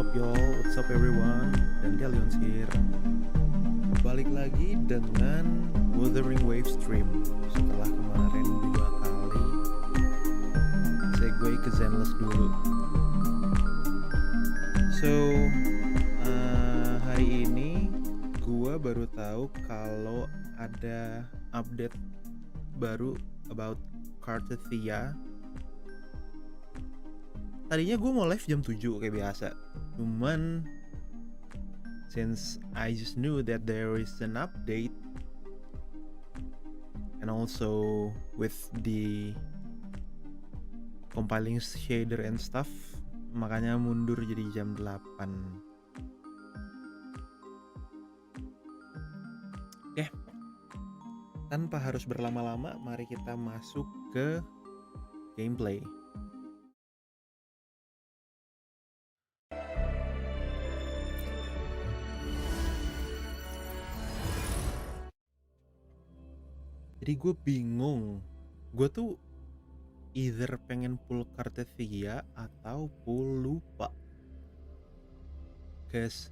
up y'all? What's up everyone? Dhandellion here. Balik lagi dengan Wuthering Wave Stream. Setelah kemarin 2 kali segue ke Zenless dulu. So hari ini gua baru tahu kalau ada update baru about Cartethyia. Tadinya gue mau live jam 7 kayak biasa. Cuman since I just knew that there is an update, and also with the compiling shader and stuff, makanya mundur jadi jam 8. Oke. Tanpa harus berlama-lama, mari kita masuk ke gameplay. Jadi gue bingung, gue tuh either pengen pull Cartethyia atau pull Lupa. Guys,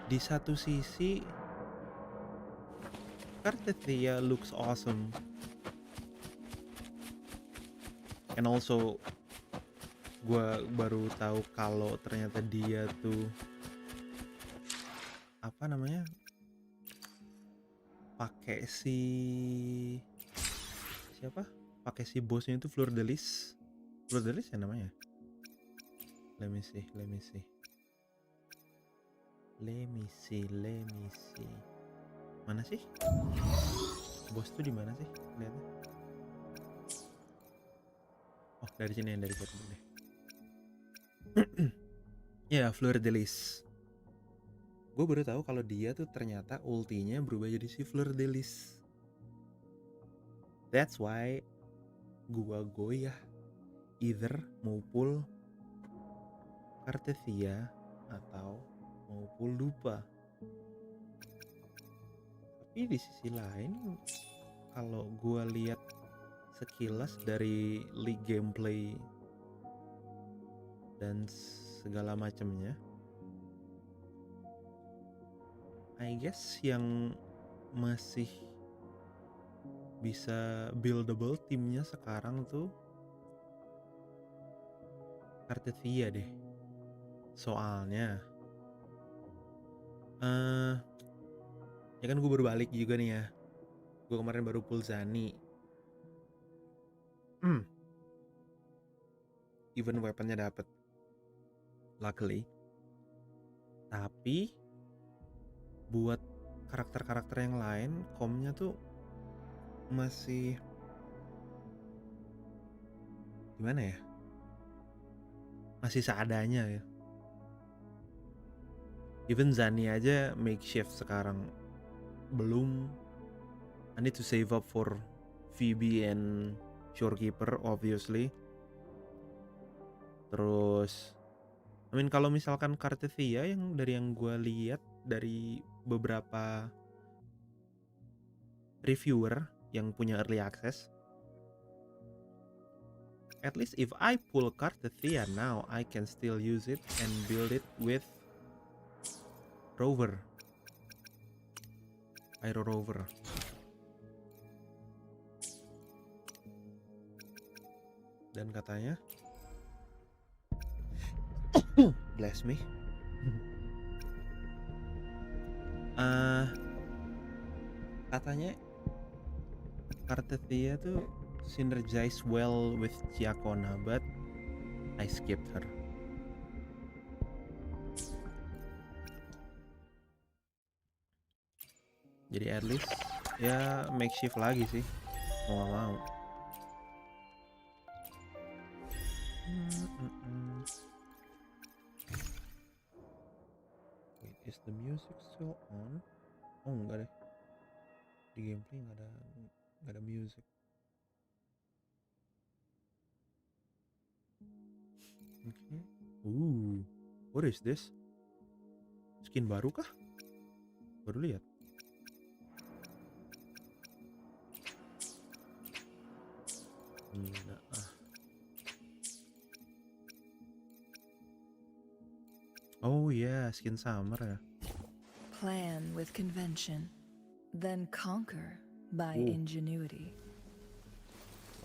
di satu sisi Cartethyia looks awesome, and also gue baru tahu kalau ternyata dia tuh apa namanya, pakai si bosnya itu Fleur de Lis ya namanya. Let me see. Mana sih bos tuh, di mana sih lihatnya? Oh, dari sini, yang dari foto deh. Ya, Fleur de Lis. Gue baru tahu kalau dia tuh ternyata ultinya berubah jadi si Fleur de Lis. That's why gua goyah either mau pull Cartethyia atau mau pull Lupa. Tapi di sisi lain, kalau gua lihat sekilas dari league gameplay dan segala macamnya, I guess yang masih bisa buildable timnya sekarang tuh Cartethyia deh. Soalnya ya kan gue baru balik juga nih ya. Gue kemarin baru pull Zani. Even weaponnya dapet, luckily. Tapi buat karakter-karakter yang lain, komnya tuh masih gimana ya? Masih seadanya ya. Even Zani aja makeshift sekarang. Belum. I need to save up for Phoebe and Shorekeeper obviously. Terus kalau misalkan Cartethyia, yang dari yang gue lihat dari beberapa reviewer yang punya early access, at least if I pull Cartethyia now, I can still use it and build it with Rover, Aero Rover. Dan katanya bless me, katanya Cartethyia tuh synergize well with Giacona, but I skipped her. Jadi at least ya makeshift lagi sih, mau gak mau. Wait, is the music still on? Oh enggak deh, di gameplay nggak ada music. Okay. What is this? Skin baru kah? Baru lihat. Gila. Oh ya, skin summer ya. Plan with convention, then conquer by ingenuity.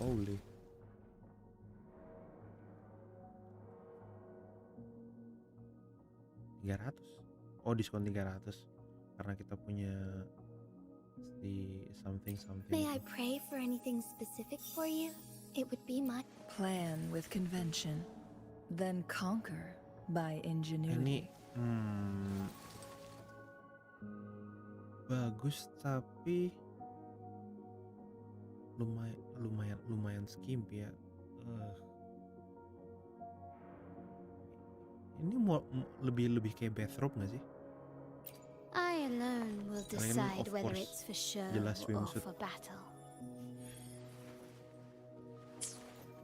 Holy. $300. Oh, diskon 300 karena kita punya di something. May I pray for anything specific for you? It would be my Plan with convention, then conquer by Ini ingenuity. bagus tapi lumayan skimp ya. Ini mau lebih kayak bathrobe nggak sih? I alone will Karena kan, decide of whether course, it's for show jelas or swimsuit. for battle.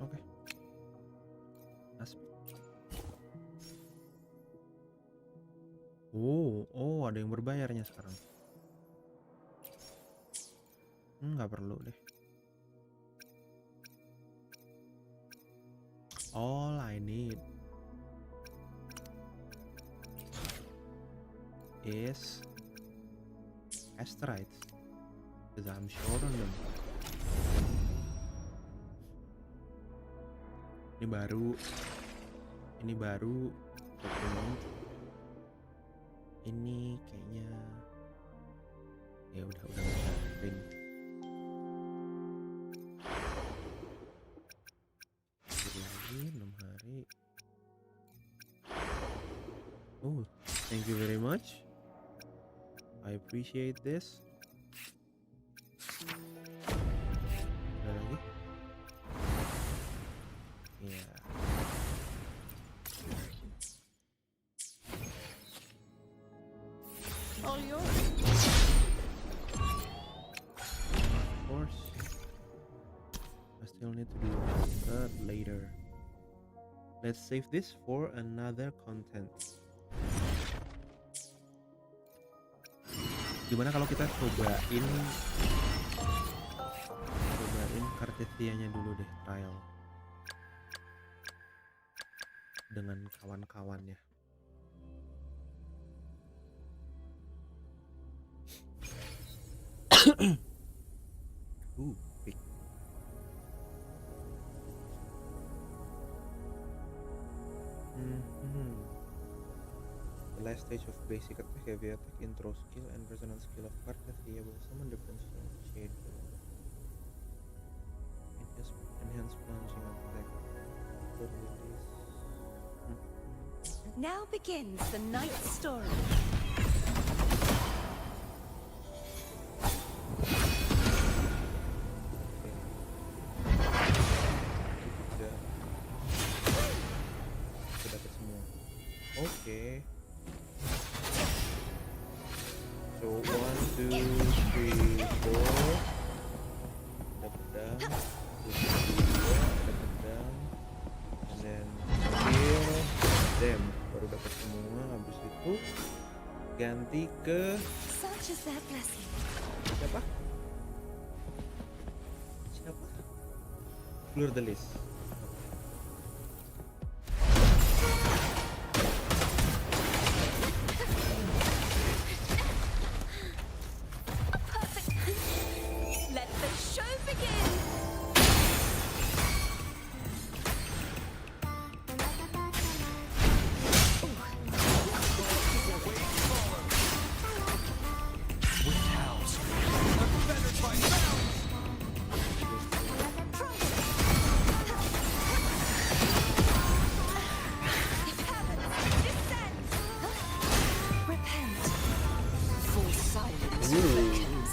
Oke. Asik. Oh, ada yang berbayarnya sekarang. Nggak perlu deh. All I need is asteroids, because I'm short on them. Ini baru dokumen. Ini kayaknya ya udah bisa print. Lagi 6 hari. Oh, thank you very much. I appreciate this. Ada lagi? Ya. All yours. Of course. I still need to do that later. Let's save this for another content. Gimana kalau kita cobain Cartethyia-nya dulu deh, trial dengan kawan-kawannya. Pick. The last stage of basic attack, heavy attack, intro skill, and resonance skill of Cartethyia will summon the principal shade. Enhance plunging attack. Now begins the night's story. Okay. So 1, 2, 3, 4. Ada pedang. 2, ada pedang. And then kill them. Baru dapat semua. Habis itu ganti ke Such is their blessing. siapa? Clear the list. Let the show begin. Repent. Full silence quickens.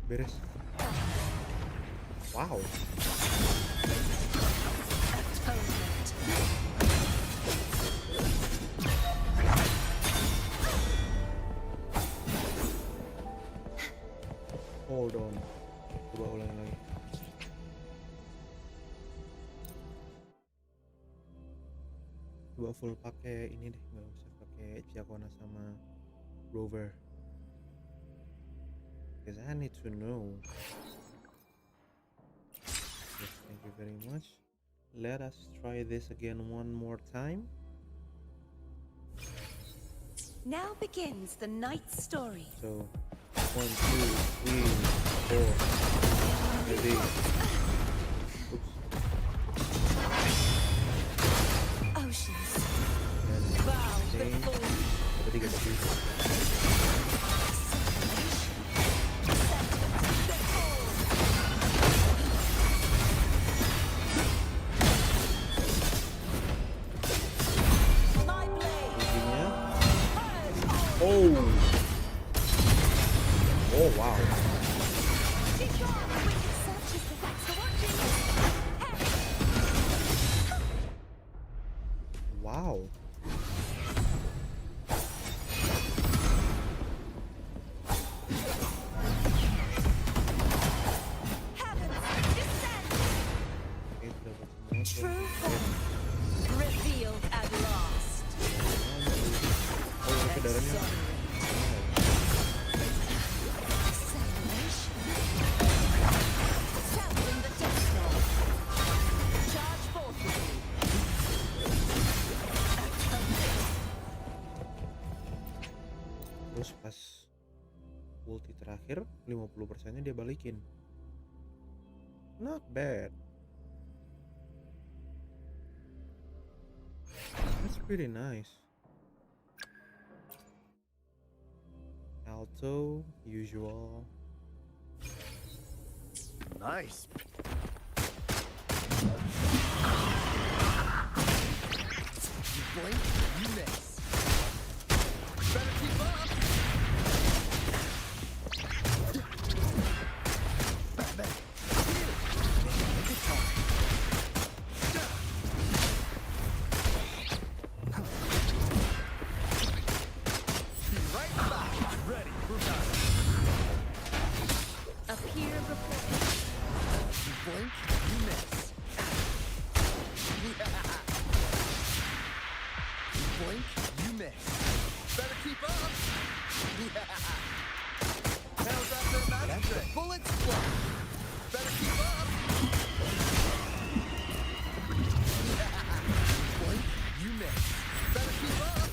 Beres. Wow. Hold on. Coba ulang lagi. Coba full pakai ini deh, nggak usah pakai Fiakona sama Rover. Because I need to know. Yes, thank you very much. Let us try this again one more time. Now begins the night's story. So 1, 2, 3, 4. Ready. Oops. Oceans Dan bow same. before me. Berarti gak sih? My blade. Intinya. Oh. Oh wow. Such is the thanks for watching. Wow. Heavens descend. Oke, dapat semua. True form revealed at last. Oh, ini kedarannya. Acceleration. Sounding the death knell. Charge forth with me. Terus pas ulti terakhir 50%-nya dia balikin. Not bad. That's pretty nice. Alto, usual. Nice. You blink, you miss. Better keep up. Bang. Good time. Be right back. Ready for battle. Appear before me. You blink, you miss. You blink, you miss. Better keep up. How's that for a magic trick? Bullets fly. Better keep up. Blink, you miss. Better keep up.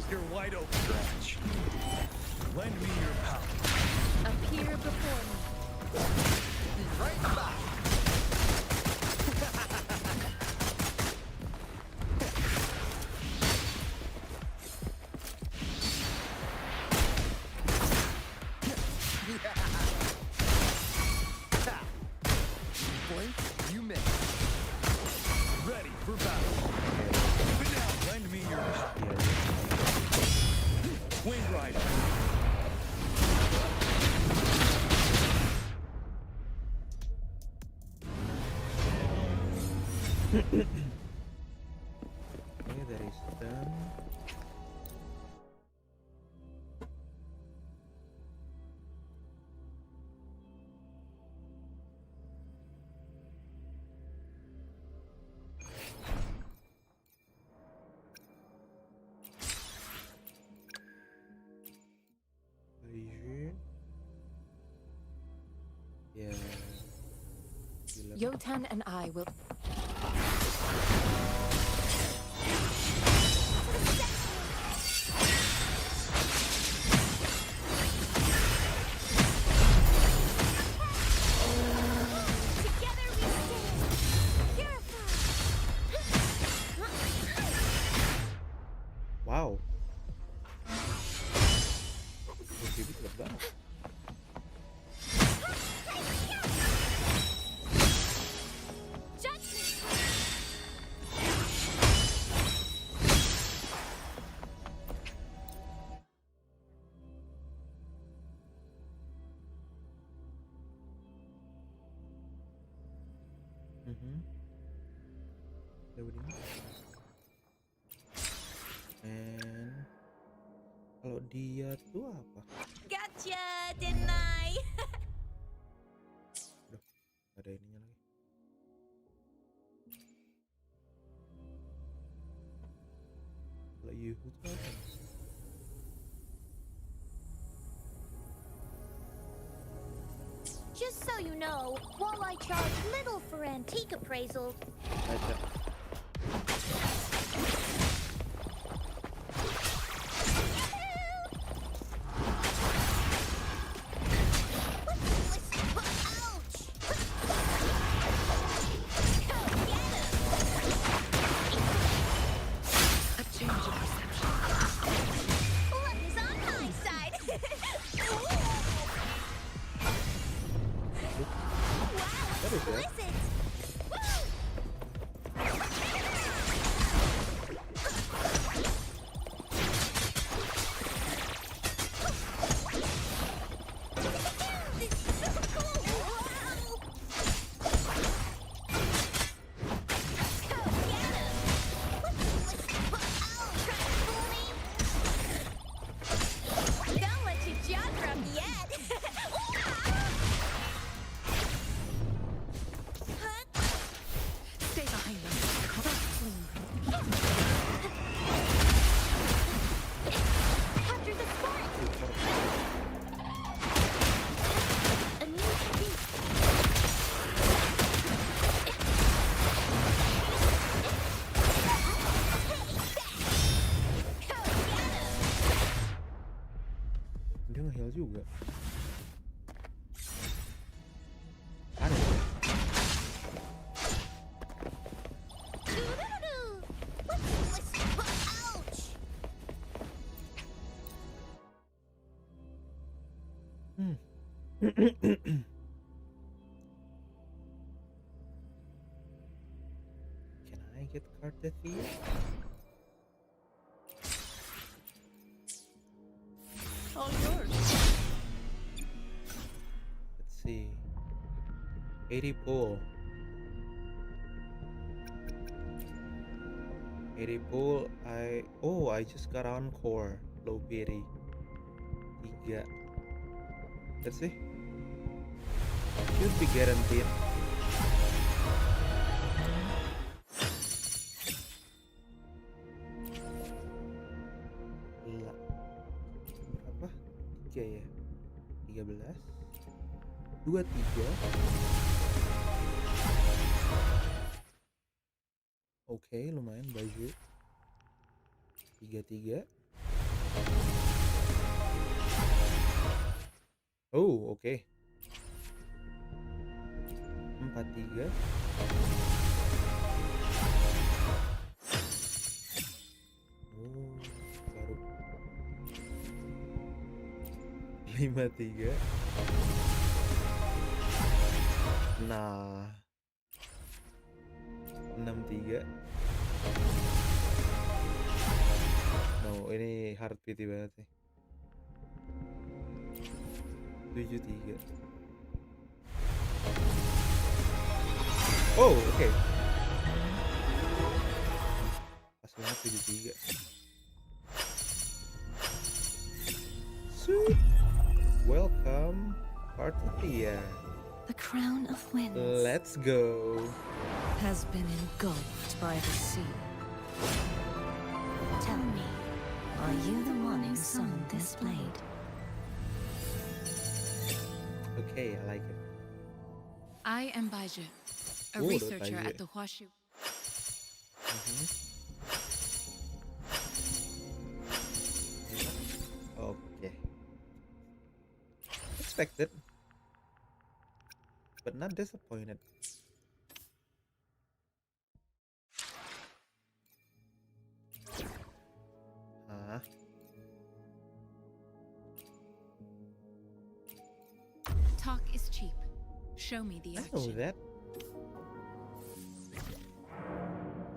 You're wide open, Stretch. Lend me your power. Appear before me. Be right back. Blink, you miss. Ready for battle. But now, lend me your power. Wind Rider. Okay, that is done. Baju. Ya. Gila. Yotan and I will. Together we stand. Purified. Wow. Ini cepet banget. Judgment. And kalau dia tuh apa? Gotcha, didn't I? items. Just so you know, while I charge little for antique appraisal, Baca. A change of perception. luck is on my side. What is that? Listen. Don't let you jaw drop yet. Stay behind them. After the spark. A new technique. Dia nge-heal juga. Aneh. Ouch! Can I get Cartethyia? All yours. Let's see. 80 pull. 80 pull. I just got encore. Low pity. 3. Let's see. Should be guaranteed. Berapa? 3 ya? 13 23. Oke, lumayan baju. 33. Oh, oke. 43. Oh, baru. 53. Nah. 63. No, ini hard pity banget sih. 73. Oh, oke. Pas banget 73. Sweet. Welcome, Cartethyia. The crown of winds Let's go. has been engulfed by the sea. Tell me, are you the one who summoned this blade? Okay, I like it. I am Baiju, a Oh, researcher Baiju. at the Huashu. Okay. Expected, but not disappointed. Huh? Talk is cheap. Show me the I know action. that.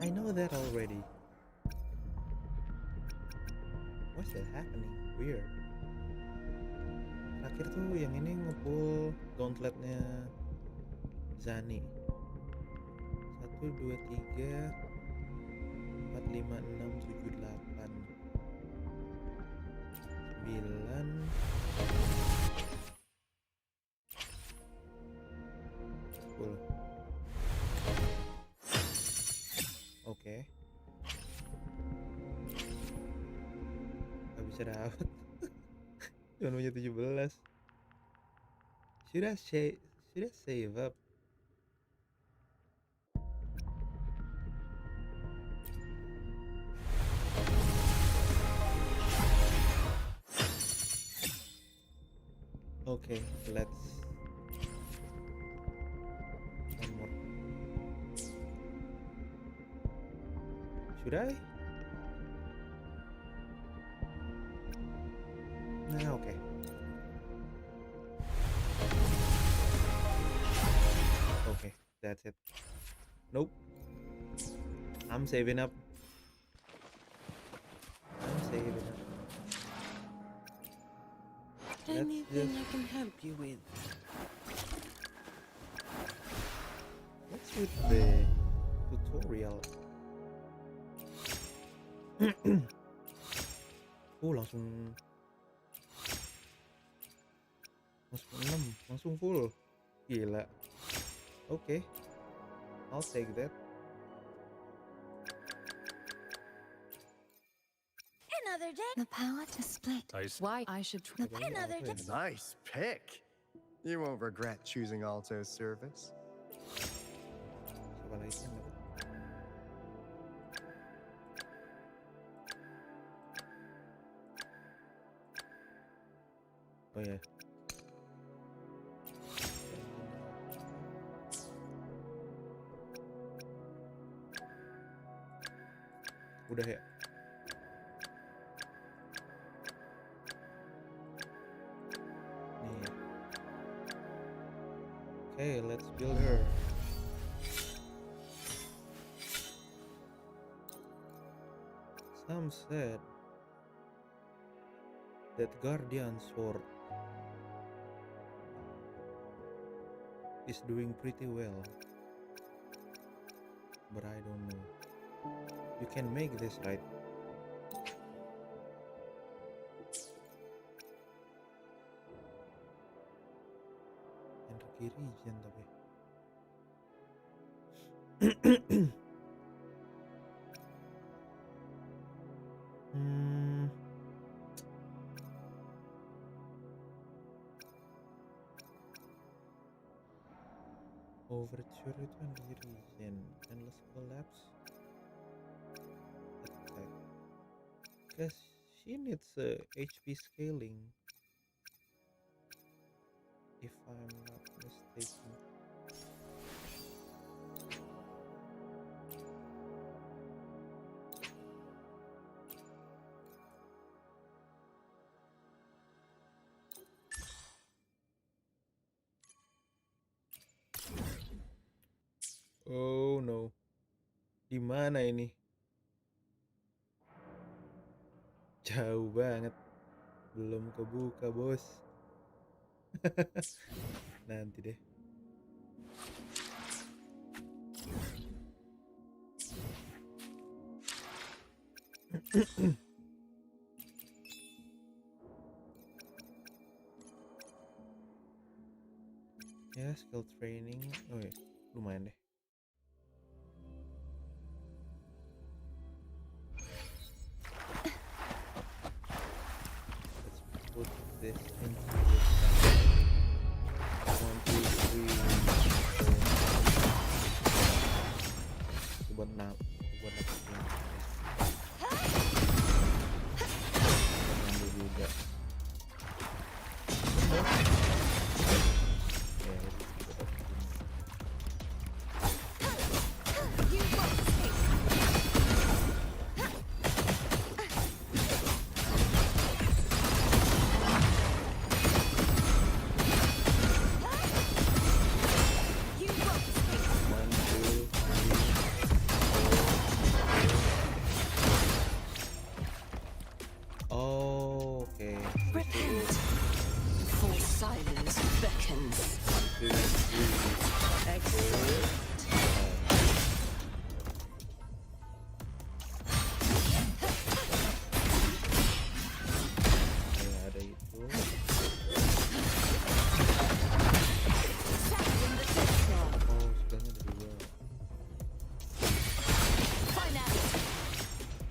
I know that already. What's that happening? Weird. Terakhir tuh yang ini ngepull gauntletnya Zani. 1, 2, 3 4, 5, 6, 7, 8 9 10. Oke. amat. Cuma punya 17. Should I save up? Okay, let's one more. Should I? Nah, okay. Okay, that's it. Nope. I'm saving up. Anything I can help you with? What's with the tutorial? Langsung 6, langsung full. Gila. Okay, I'll take that. Another day. The power to split. Why I should try. Another day. Nice pick. You won't regret choosing Alto's service. Coba lagi kan dapat. Oh ya. Udah ya. Nih. Okay, let's build her. Some said that Guardian Sword is doing pretty well, but I don't know. You can make this, right? Energi regen tapi. Overture itu energi regen, endless collapse. Attack. Guess she needs HP scaling, if I'm not mistaken. Oh no, di mana ini? Jauh banget, belum kebuka bos. Nanti deh. Ya, skill training. Oh ya, lumayan deh. Put this into this. 1, 2, 3, 4. Buat dapetin. Ambil juga. Repent, for silence beckons. Excellent. Ada itu. Oh, sudahnya dari gua.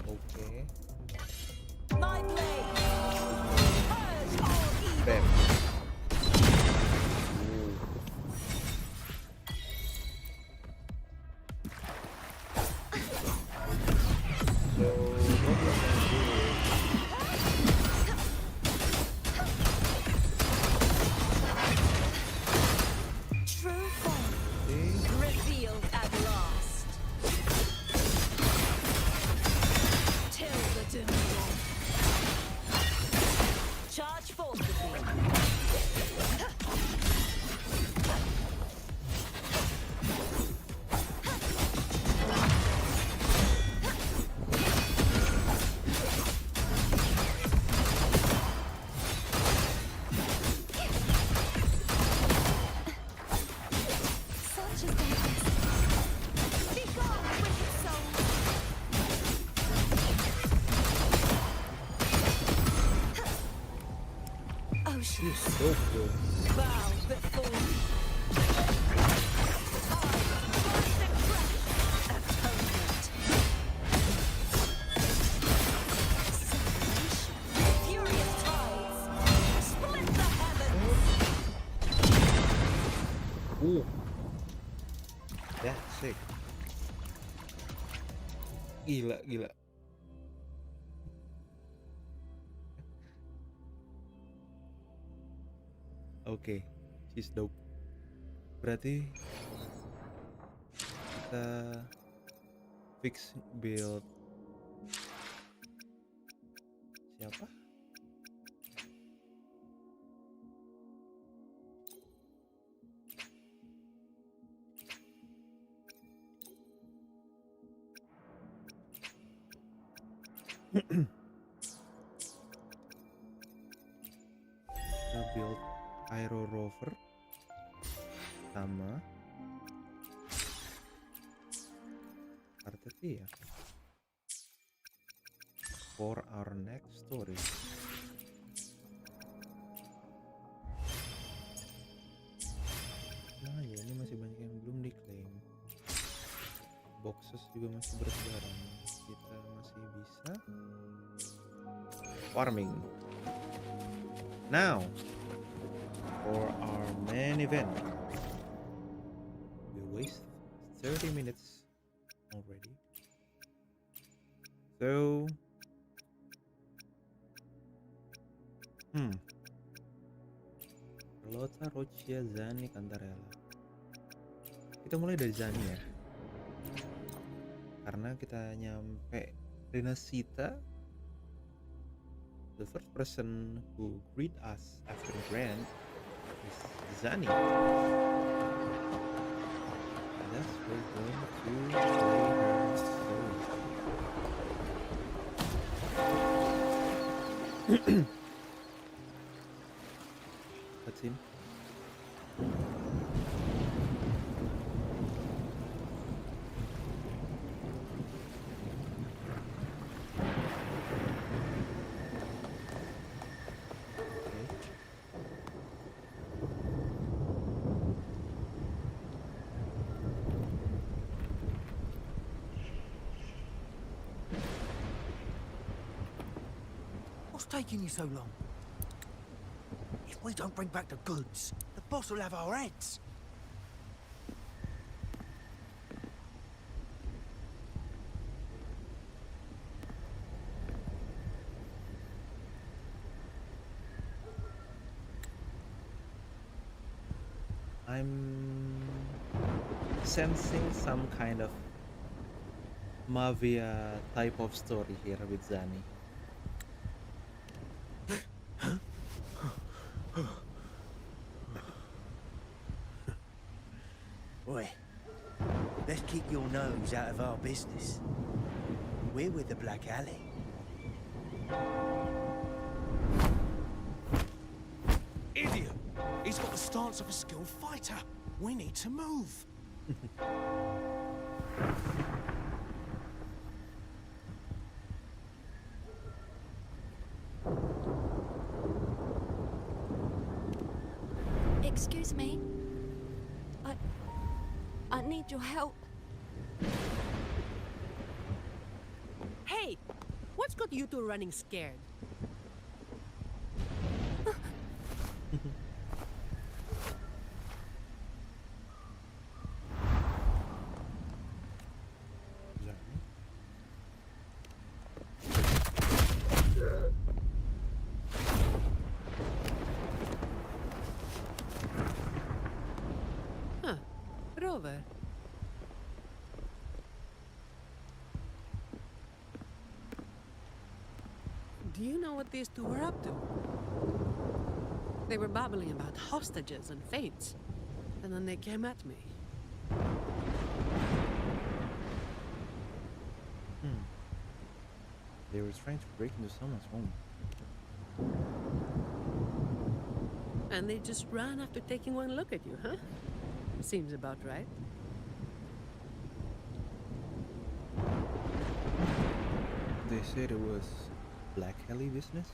Oke. My blade. potions. Dope tuh. Bow before me. Atonement. Separation. Furious tides. Split the heavens. That's sick. Gila. Oke, she's dope. Berarti kita fix build siapa? Kita build Aero Rover sama Cartethyia for our next story. Nah ya, ini masih banyak yang belum diklaim. Boxes juga masih bertebaran. Kita masih bisa farming. Now for our main event. We waste 30 minutes already. So Carlotta, Rocia, Zani, Cantarella. Kita mulai dari Zani ya. Karena kita nyampe Renasita. The first person who greet us after the grand is Zani. Thus we're going to play her story. Cutscene. What's taking you so long? If we don't bring back the goods, the boss will have our heads. I'm sensing some kind of mafia type of story here with Zani. Boy, let's keep your nose out of our business. We're with the Black Alley. Idiot! He's got the stance of a skilled fighter. We need to move. Excuse me. I need your help. Hey! What's got you two running scared? Rover. Do you know what these two were up to? They were babbling about hostages and fates, and then they came at me. They were trying to break into someone's home. And they just ran after taking one look at you, huh? Seems about right. They said it was Black Alley business.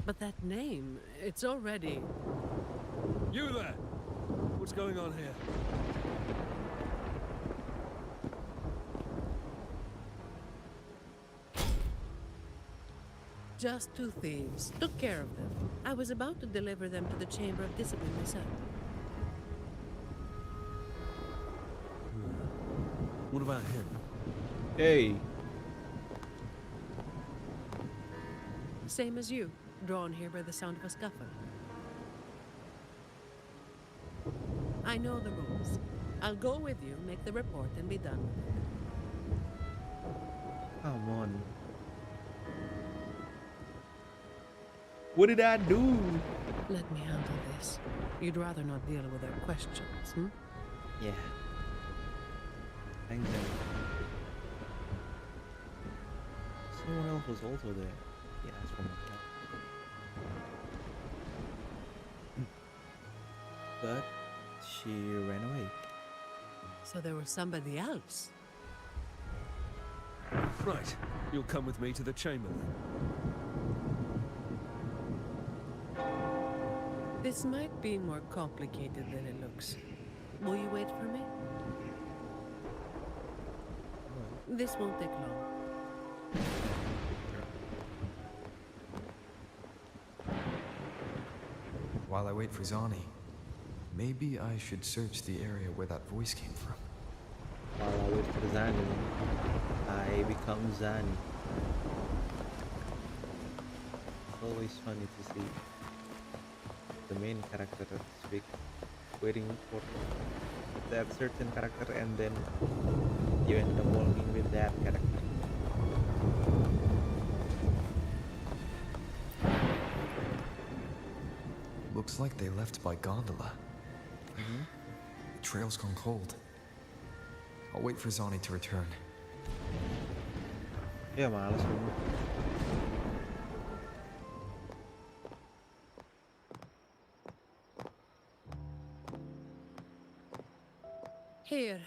But that name, it's already... You there! What's going on here? Just two thieves. Took care of them. I was about to deliver them to the Chamber of Discipline myself. What about him? Hey. Same as you, drawn here by the sound of a scuffle. I know the rules. I'll go with you, make the report, and be done with it. Come on. What did I do? Let me handle this. You'd rather not deal with their questions, hmm? Yeah. Thank them. Someone else was also there. Yeah, that's from myself. But she ran away. So there was somebody else. Right. You'll come with me to the chamber then. This might be more complicated than it looks. Will you wait for me? This won't take long. While I wait for Zani, maybe I should search the area where that voice came from. While I wait for Zani, I become Zani. It's always funny to see the main character speak, waiting for that certain character, and then you end up walking with that character. Looks like they left by gondola. The trail's gone cold. I'll wait for Zani to return. Ya males kamu. Here.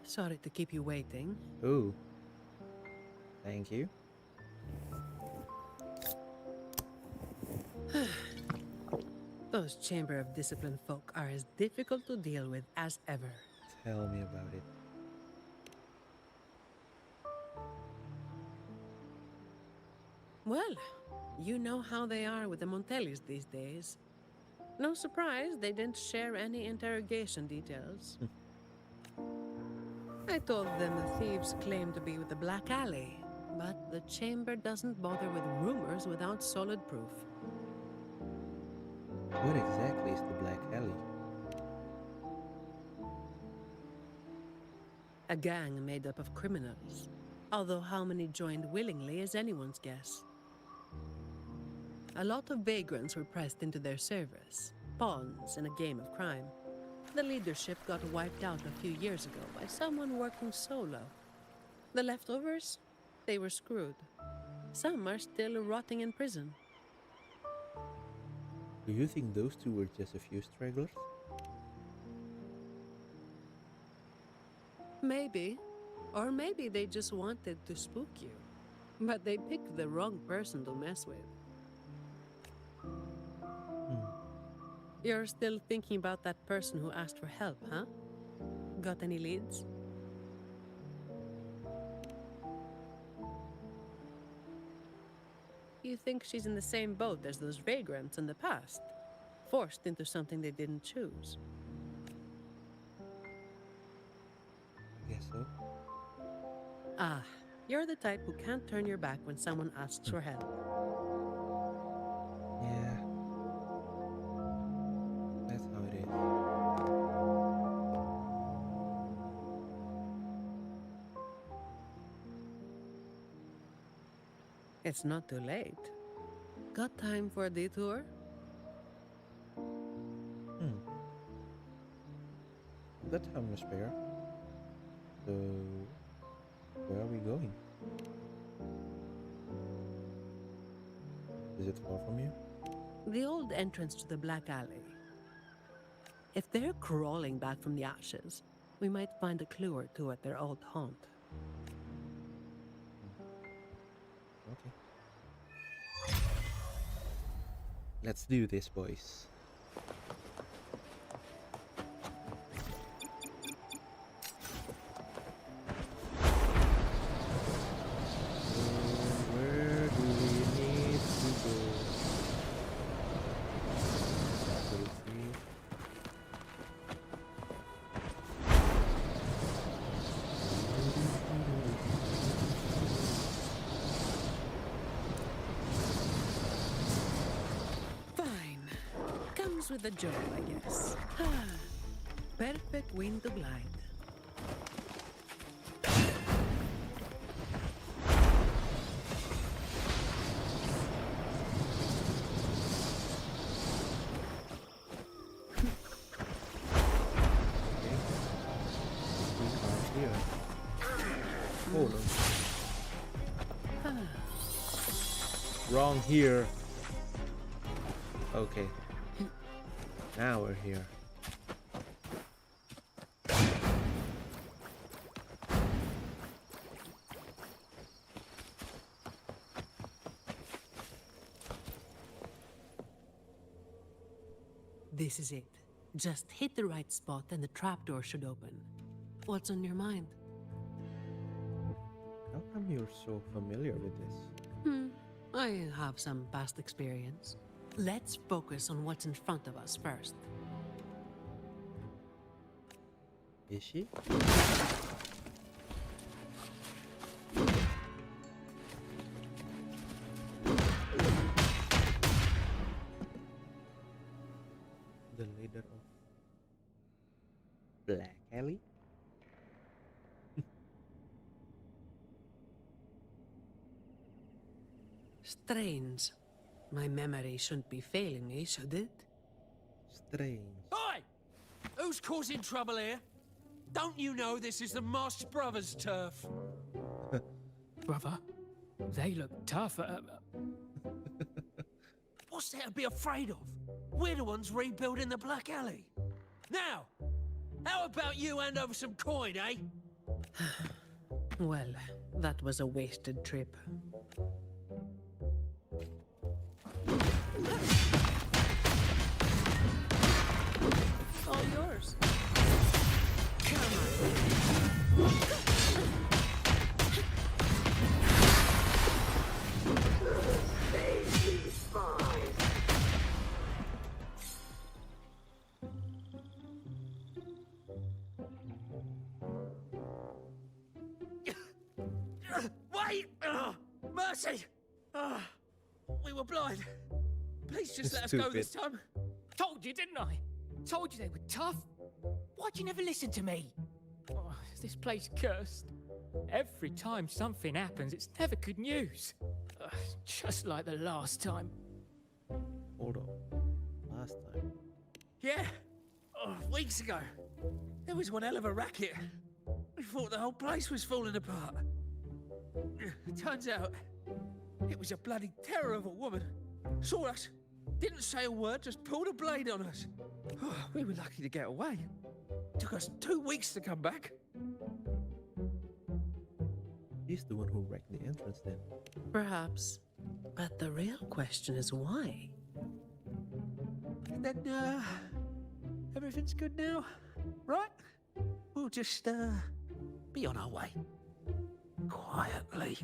Sorry to keep you waiting. Ooh. Thank you. Those Chamber of Discipline folk are as difficult to deal with as ever. Tell me about it. Well, you know how they are with the Montellis these days. No surprise they didn't share any interrogation details. I told them the thieves claimed to be with the Black Alley, but the Chamber doesn't bother with rumors without solid proof. What exactly is the Black Alley? A gang made up of criminals, although how many joined willingly is anyone's guess. A lot of vagrants were pressed into their service, pawns in a game of crime. The leadership got wiped out a few years ago by someone working solo. The leftovers? They were screwed. Some are still rotting in prison. Do you think those two were just a few stragglers? Maybe. Or maybe they just wanted to spook you. But they picked the wrong person to mess with. You're still thinking about that person who asked for help, huh? Got any leads? You think she's in the same boat as those vagrants in the past? Forced into something they didn't choose. Guess so. Ah, you're the type who can't turn your back when someone asks for help. Yeah. That's how it is. It's not too late. Got time for a detour? That time was spare. So, where are we going? Is it far from you? The old entrance to the Black Alley. If they're crawling back from the ashes, we might find a clue or two at their old haunt. Okay. Let's do this, boys. Where do we need to go? Absolutely. Fine. Comes with the job, I guess. Perfect wind to glide. We are here. Oh no. Wrong here. Okay. Now we're here. This is it. Just hit the right spot and the trapdoor should open. What's on your mind? How come you're so familiar with this? I have some past experience. Let's focus on what's in front of us first. Is she? The leader of Black Alley? Strange. My memory shouldn't be failing me, should it? Strange. Oi! Who's causing trouble here? Don't you know this is the Moss Brothers' turf? Brother, they look tough. What's there to be afraid of? We're the ones rebuilding the Black Alley. Now, how about you hand over some coin, eh? Well, that was a wasted trip. All yours. Come on. Wait! Mercy! We were blind. Please just let us go this time. Told you, didn't I? Told you they were tough. Why'd you never listen to me? Oh, this place cursed. Every time something happens, it's never good news. Just like the last time. Hold on. Last time. Yeah. Weeks ago. There was one hell of a racket. We thought the whole place was falling apart. Turns out, it was a bloody terror of a woman. Saw us, didn't say a word, just pulled a blade on us. We were lucky to get away. Took us 2 weeks to come back. He's the one who wrecked the entrance then. Perhaps. But the real question is why? And then, everything's good now, right? We'll just, be on our way. Quietly.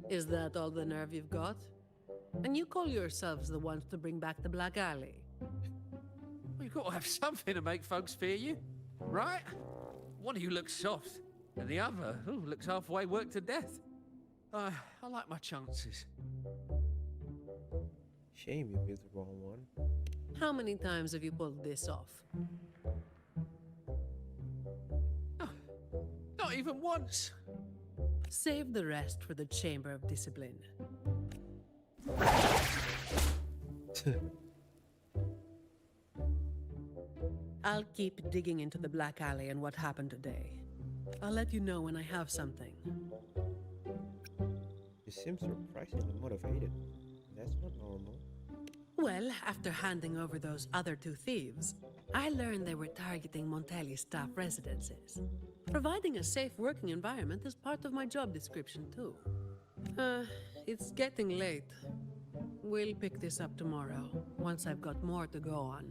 Is that all the nerve you've got? And you call yourselves the ones to bring back the Black Alley? You've got to have something to make folks fear you, right? One of you looks soft, and the other looks halfway worked to death. I like my chances. Shame you picked the wrong one. How many times have you pulled this off? Not even once. Save the rest for the Chamber of Discipline. I'll keep digging into the Black Alley and what happened today. I'll let you know when I have something. You seem surprisingly motivated. That's not normal. Well, after handing over those other two thieves, I learned they were targeting Montelli's staff residences. Providing a safe working environment is part of my job description, too. It's getting late. We'll pick this up tomorrow, once I've got more to go on.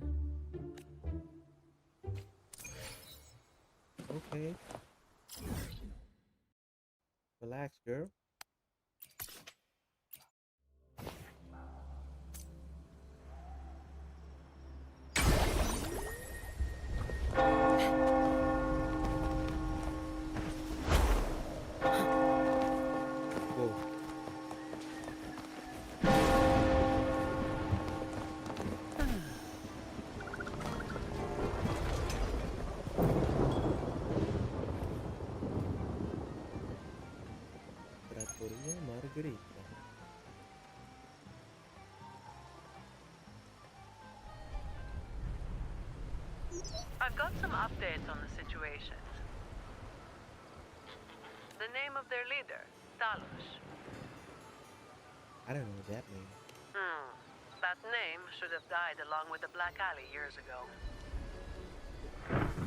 Okay. Relax, girl. Whoa. Trattoria Margherita. I've got some updates on the situation. The name of their leader, Talos. I don't know that name. That name should have died along with the Black Alley years ago.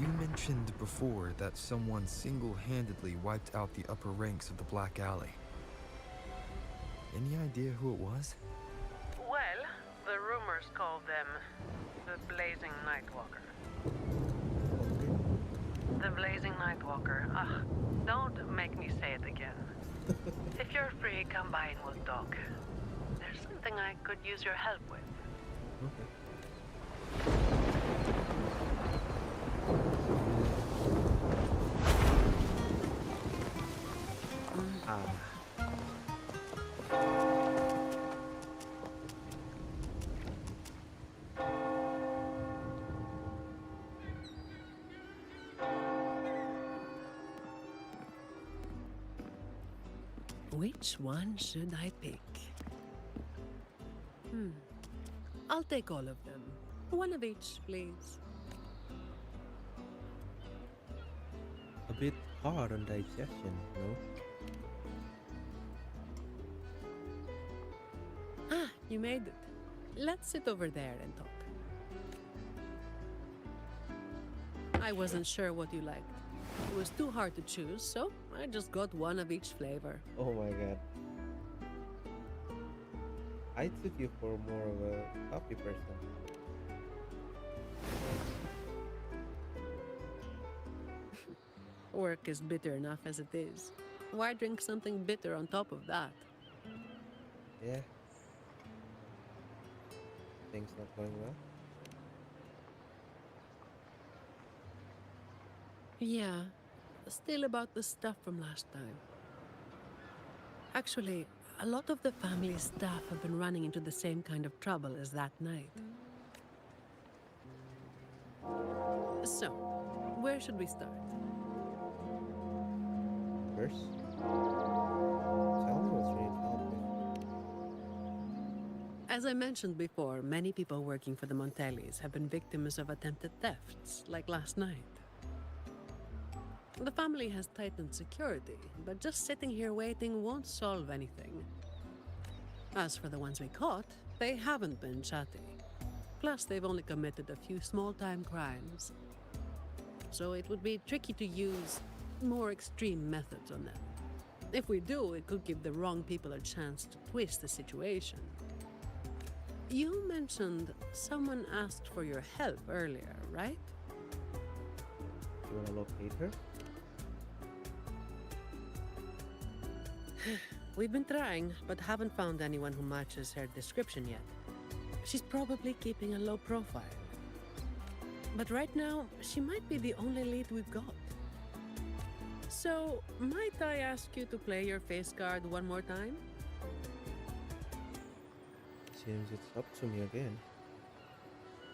You mentioned before that someone single-handedly wiped out the upper ranks of the Black Alley. Any idea who it was? Well, the rumors call them the Blazing Nightwalker. The Blazing Nightwalker. Ugh, don't make me say it again. If you're free, come by and we'll talk. There's something I could use your help with. Okay. Ah. Which one should I pick? I'll take all of them. One of each, please. A bit hard on digestion, no? Ah, you made it. Let's sit over there and talk. I wasn't sure what you liked. It was too hard to choose, so I just got one of each flavor. Oh my god. I took you for more of a coffee person. Work is bitter enough as it is. Why drink something bitter on top of that? Yeah. Things not going well. Yeah, still about the stuff from last time. Actually, a lot of the family's staff have been running into the same kind of trouble as that night. So, where should we start? First, tell me what's really helping. As I mentioned before, many people working for the Montellis have been victims of attempted thefts, like last night. The family has tightened security, but just sitting here waiting won't solve anything. As for the ones we caught, they haven't been chatty. Plus, they've only committed a few small-time crimes. So it would be tricky to use more extreme methods on them. If we do, it could give the wrong people a chance to twist the situation. You mentioned someone asked for your help earlier, right? You wanna locate her? We've been trying, but haven't found anyone who matches her description yet. She's probably keeping a low profile. But right now, she might be the only lead we've got. So, might I ask you to play your face card one more time? Seems it's up to me again.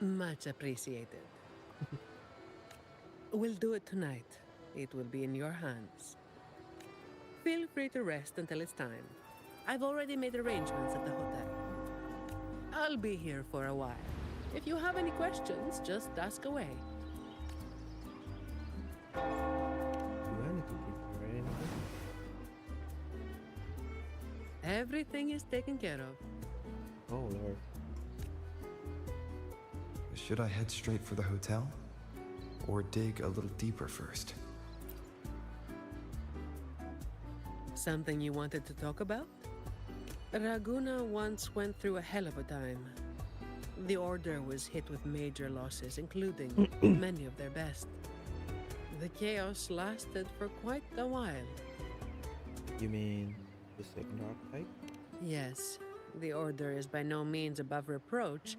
Much appreciated. We'll do it tonight. It will be in your hands. Feel free to rest until it's time. I've already made arrangements at the hotel. I'll be here for a while. If you have any questions, just ask away. Do I need to prepare anything? Everything is taken care of. Oh lord. Should I head straight for the hotel? Or dig a little deeper first? Something you wanted to talk about? Raguna once went through a hell of a time. The Order was hit with major losses, including many of their best. The chaos lasted for quite a while. You mean the second archetype? Yes, the Order is by no means above reproach,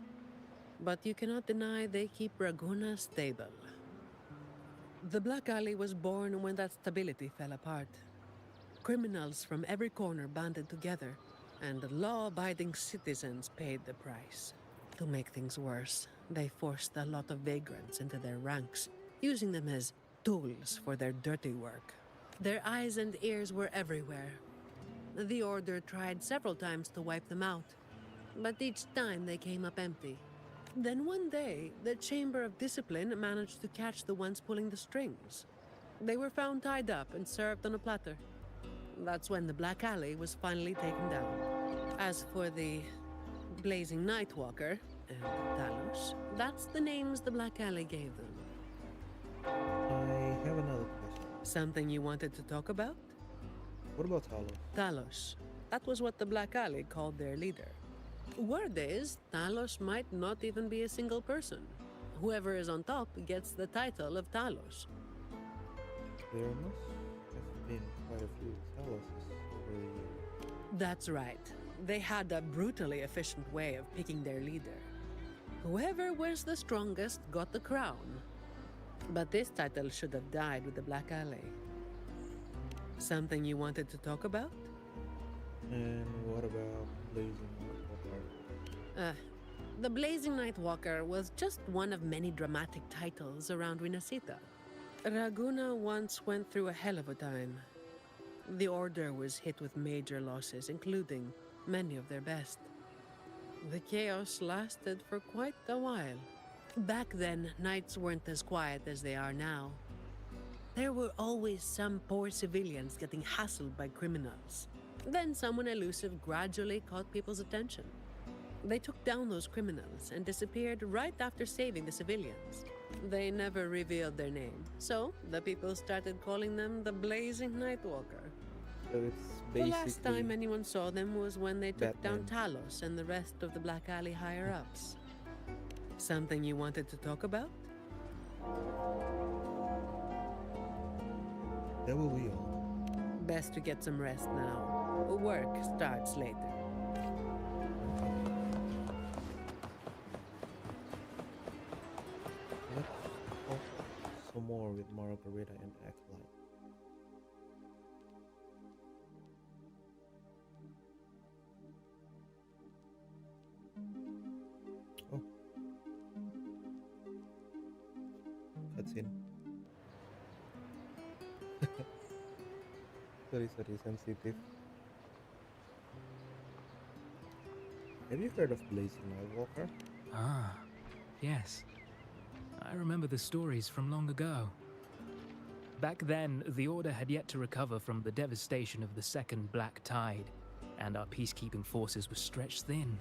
but you cannot deny they keep Raguna stable. The Black Alley was born when that stability fell apart. Criminals from every corner banded together, and law-abiding citizens paid the price. To make things worse, they forced a lot of vagrants into their ranks, using them as tools for their dirty work. Their eyes and ears were everywhere. The Order tried several times to wipe them out, but each time they came up empty. Then one day, the Chamber of Discipline managed to catch the ones pulling the strings. They were found tied up and served on a platter. That's when the Black Alley was finally taken down. As for the Blazing Nightwalker and Talos, that's the names the Black Alley gave them. I have another question. Something you wanted to talk about? What about Talos? Talos. That was what the Black Alley called their leader. Word is, Talos might not even be a single person. Whoever is on top gets the title of Talos. There must have been quite a few Taloses over the years. That's right. They had a brutally efficient way of picking their leader. Whoever was the strongest got the crown. But this title should have died with the Black Alley. Something you wanted to talk about? And what about Blazing Nightwalker? The Blazing Nightwalker was just one of many dramatic titles around Winasita. Raguna once went through a hell of a time. The Order was hit with major losses, including many of their best. The chaos lasted for quite a while. Back then, nights weren't as quiet as they are now. There were always some poor civilians getting hassled by criminals. Then someone elusive gradually caught people's attention. They took down those criminals and disappeared right after saving the civilians. They never revealed their name, so the people started calling them the Blazing Nightwalker. So it's The basically last time anyone saw them was when they took down Batman. Talos and the rest of the Black Alley higher-ups. Something you wanted to talk about? That will be all. Best to get some rest now. Work starts later. Let's talk some more with Margarita and Acolyte. Oh. Cutscene. Sorry, sensitive. Have you heard of Blazing Nightwalker? Ah, yes. I remember the stories from long ago. Back then, the Order had yet to recover from the devastation of the Second Black Tide, and our peacekeeping forces were stretched thin.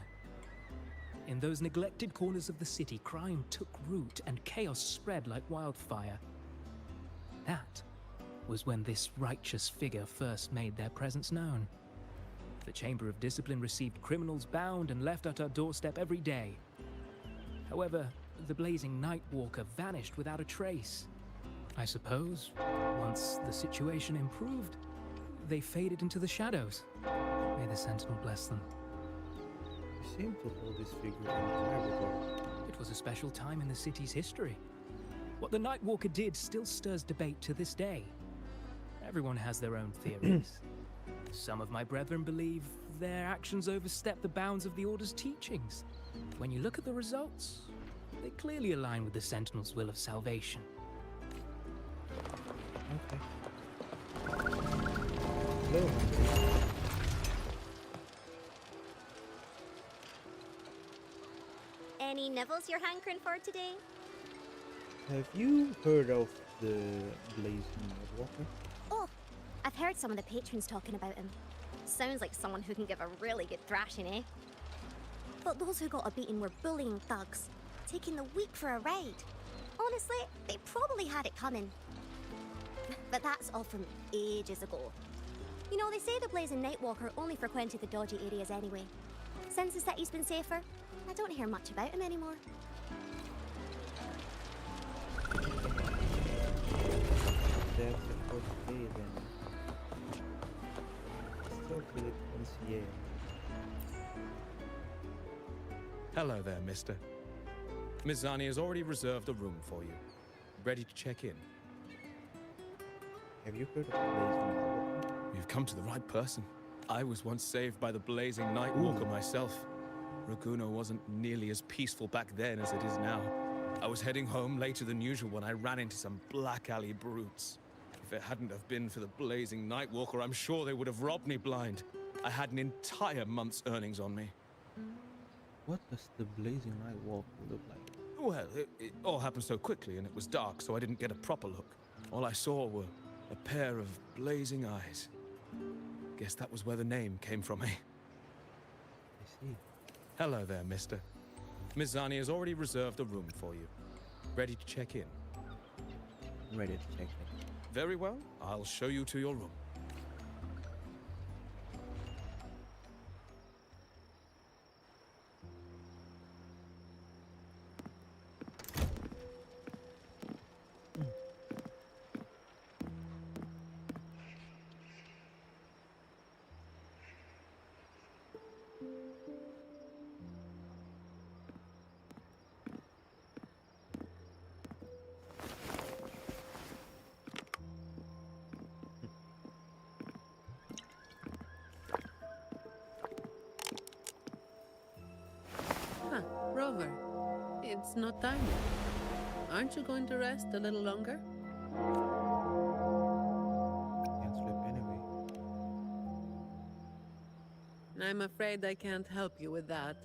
In those neglected corners of the city, crime took root and chaos spread like wildfire. That was when this righteous figure first made their presence known. The Chamber of Discipline received criminals bound and left at our doorstep every day. However, the Blazing Nightwalker vanished without a trace. I suppose, once the situation improved, they faded into the shadows. May the Sentinel bless them. You seem to hold this figure in high regard. It was a special time in the city's history. What the Nightwalker did still stirs debate to this day. Everyone has their own theories. Some of my brethren believe their actions overstep the bounds of the Order's teachings. When you look at the results, they clearly align with the Sentinel's will of salvation. Okay. Hello. Any nibbles you're hankering for today? Have you heard of the Blazing Nightwalker? Oh, I've heard some of the patrons talking about him. Sounds like someone who can give a really good thrashing, eh? But those who got a beating were bullying thugs, taking the weak for a ride. Honestly, they probably had it coming. But that's all from ages ago. You know, they say the Blazing Nightwalker only frequented the dodgy areas anyway. Since the city's been safer, I don't hear much about him anymore. That's a okay then. Still feel it concierge. Hello there, mister. Miss Zani has already reserved a room for you. Ready to check in. Have you heard of the Blazing Nightwalker? You've come to the right person. I was once saved by the Blazing Nightwalker myself. Raguno wasn't nearly as peaceful back then as it is now. I was heading home later than usual when I ran into some black alley brutes. If it hadn't have been for the Blazing Nightwalker, I'm sure they would have robbed me blind. I had an entire month's earnings on me. What does the Blazing Nightwalker look like? Well, it all happened so quickly and it was dark, so I didn't get a proper look. All I saw were a pair of blazing eyes. Guess that was where the name came from, eh? I see. Hello there, mister. Miss Zani has already reserved a room for you. Ready to check in? Ready to check in. Very well. I'll show you to your room. Huh, Rover. It's not time yet. Aren't you going to rest a little longer? Can't sleep anyway. I'm afraid I can't help you with that.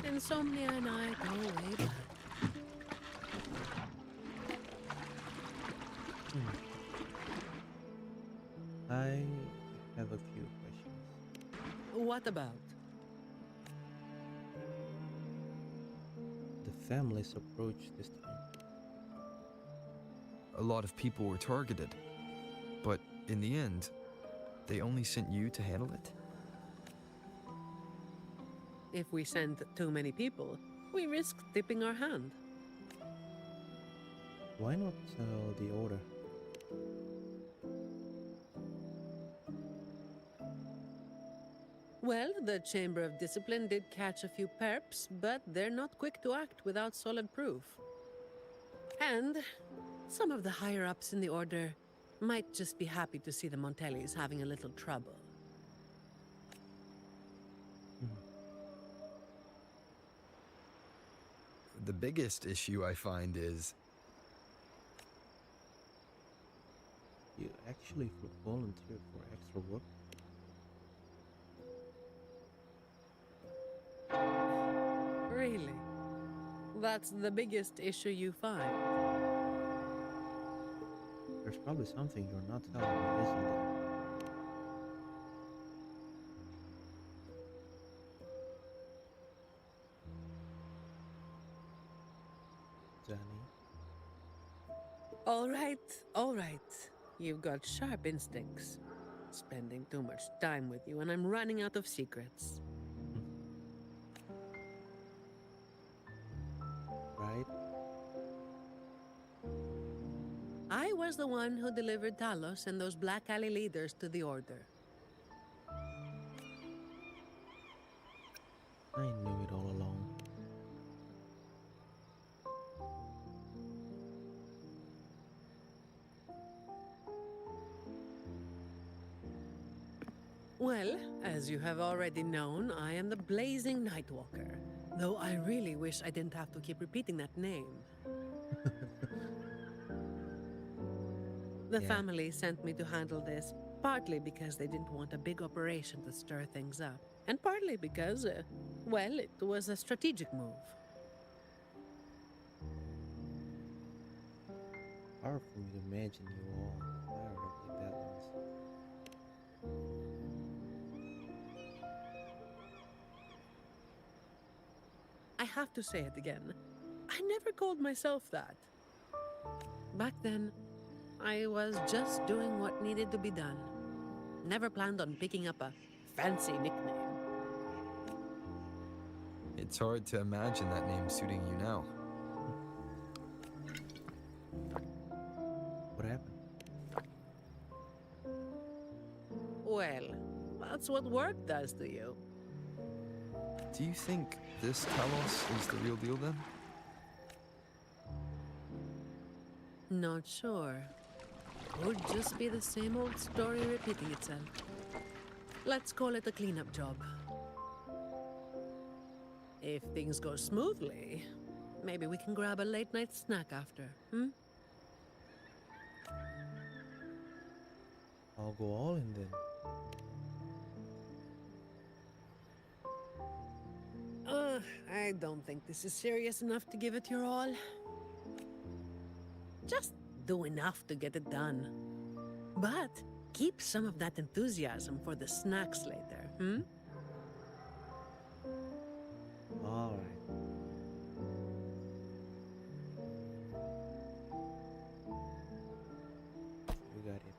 Insomnia and I go way back. I have a few questions. What about? The family's approach this time. A lot of people were targeted, but in the end, they only sent you to handle it? If we send too many people, we risk tipping our hand. Why not tell the order? Well, the Chamber of Discipline did catch a few perps, but they're not quick to act without solid proof. And some of the higher-ups in the Order might just be happy to see the Montellis having a little trouble. The biggest issue I find is You actually volunteered for extra work? Really? That's the biggest issue you find? There's probably something you're not telling me, isn't there? Danny? All right. You've got sharp instincts. Spending too much time with you, and I'm running out of secrets. Right? I was the one who delivered Talos and those Black Alley leaders to the Order. I knew it all along. Well, as you have already known, I am the Blazing Nightwalker. Though I really wish I didn't have to keep repeating that name. The family sent me to handle this, partly because they didn't want a big operation to stir things up, and partly because, well, it was a strategic move. Hard for me to imagine you all fired up like that once. have to say it again. I never called myself that. Back then, I was just doing what needed to be done. Never planned on picking up a fancy nickname. It's hard to imagine that name suiting you now. What happened? Well, that's what work does to you. Do you think this Talos is the real deal then? Not sure. Could just be the same old story repeating itself. Let's call it a cleanup job. If things go smoothly, maybe we can grab a late-night snack after, I'll go all in then. I don't think this is serious enough to give it your all. Just do enough to get it done. But keep some of that enthusiasm for the snacks later, All right. We got it.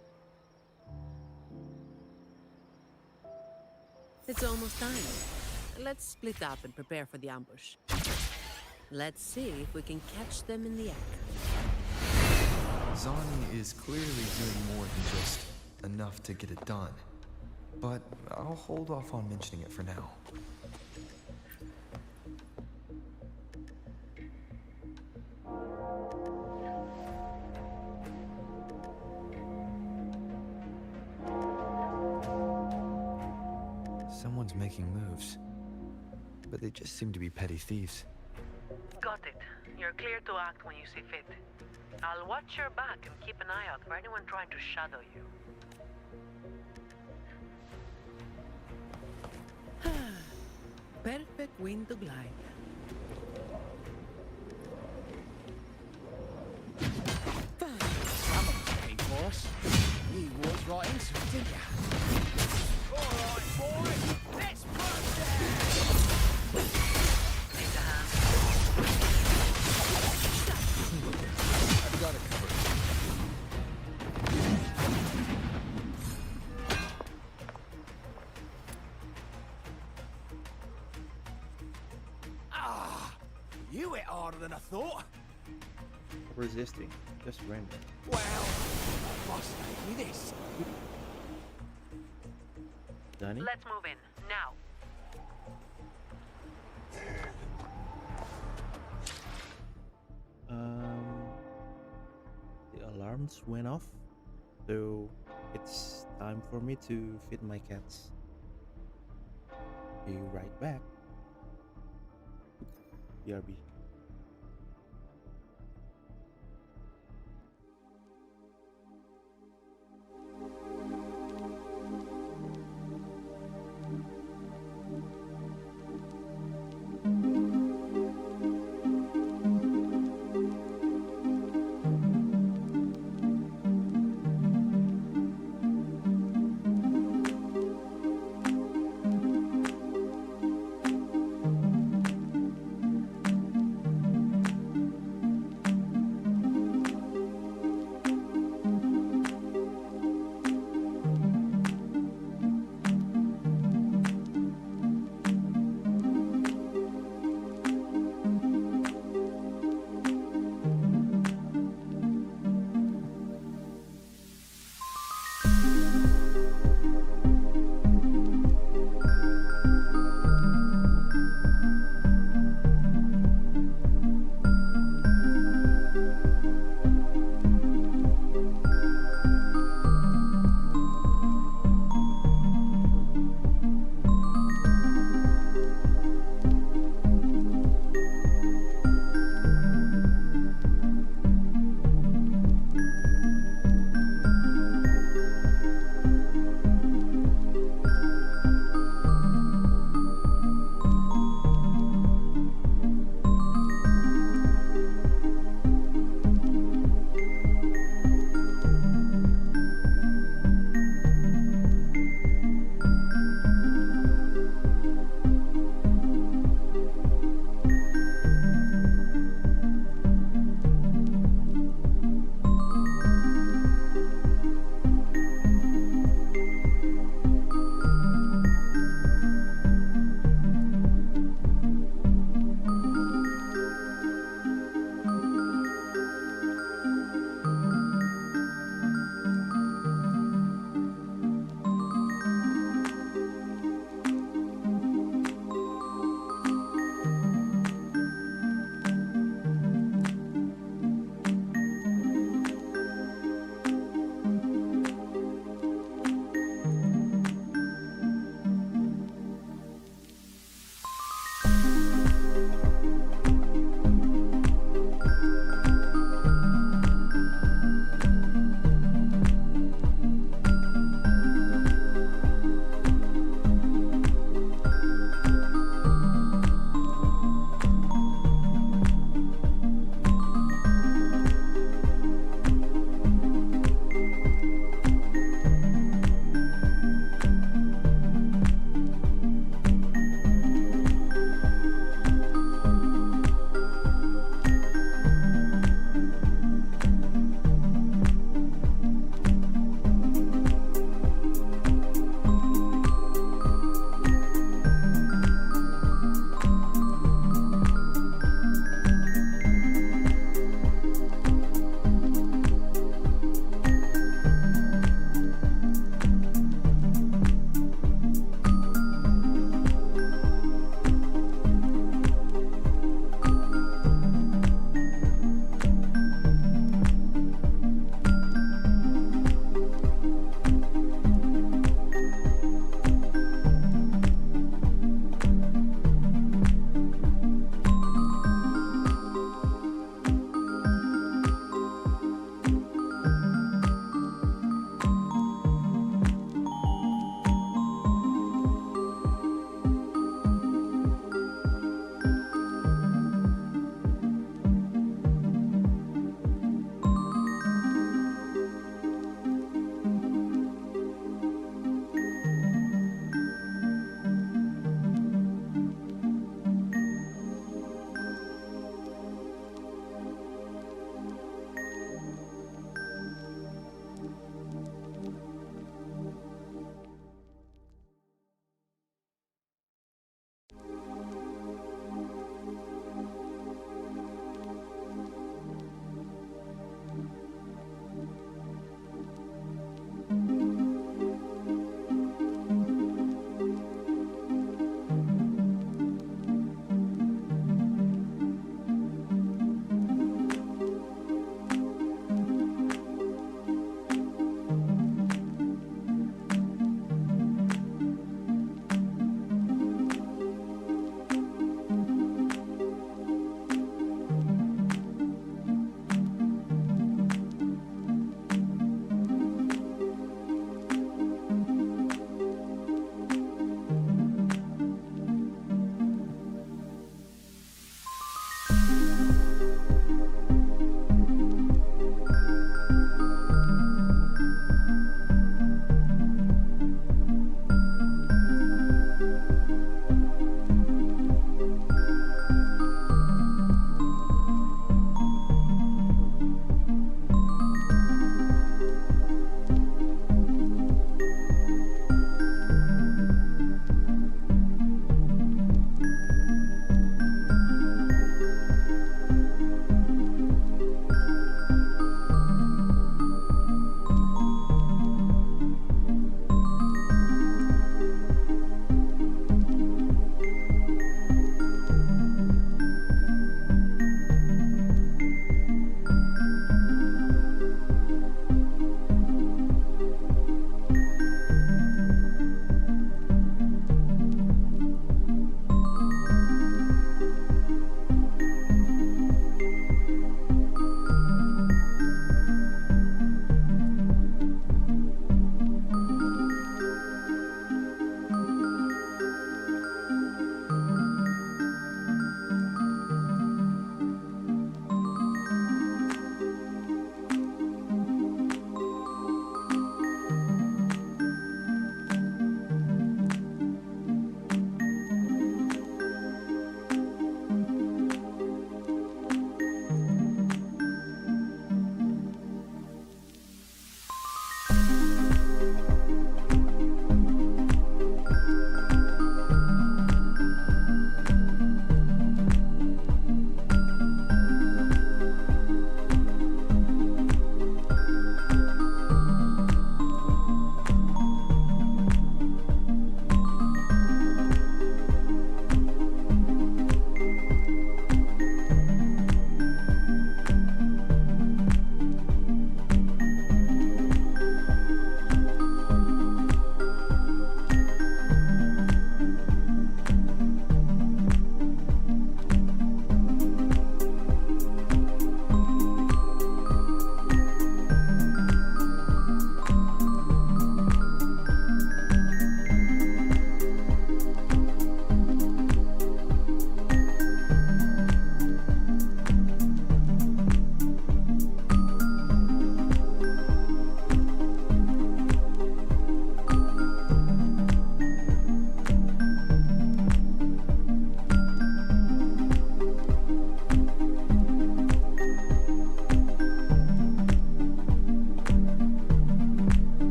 It's almost time. Let's split up and prepare for the ambush. Let's see if we can catch them in the act. Zani is clearly doing more than just enough to get it done. But I'll hold off on mentioning it for now. Someone's making moves. But they just seem to be petty thieves. Got it. You're clear to act when you see fit. I'll watch your back and keep an eye out for anyone trying to shadow you. Perfect wind to glide. Some of the pay for us. You walked right into it, didn't you? All right, boy. Let's burn down. Need a hand. I've got it covered. You hit harder than I thought. Resisting. Just random. Well, I must make me this. Danny? Let's move in, now. The alarms went off, so it's time for me to feed my cats. Be right back. BRB.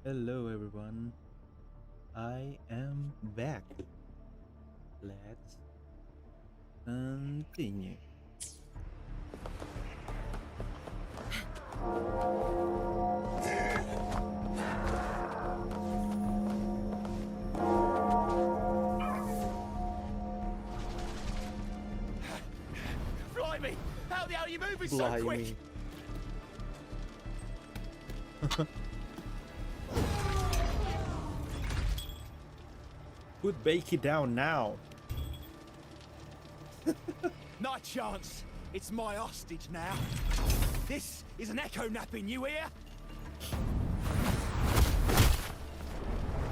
Hello, everyone. I am back. Let's continue. Blimey! How the hell are you moving so quick? Blimey. Put Bakey down now. Not a chance. It's my hostage now. This is an echo napping, you hear?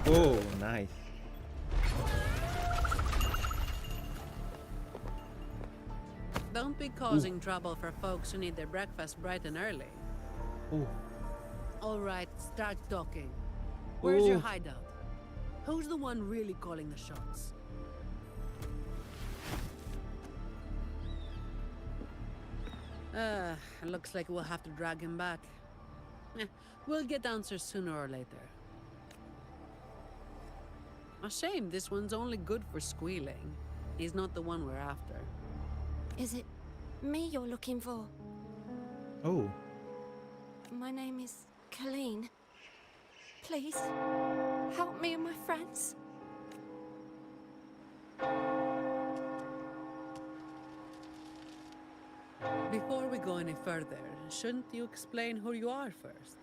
Oh, nice. Don't be causing trouble for folks who need their breakfast bright and early. Oh, All right, start talking. Where's your Ooh. hideout? Who's the one really calling the shots? Looks like we'll have to drag him back. We'll get answers sooner or later. A shame this one's only good for squealing. He's not the one we're after. Is it me you're looking for? oh. My name is Colleen. Please, help me and my friends. Before we go any further, shouldn't you explain who you are first?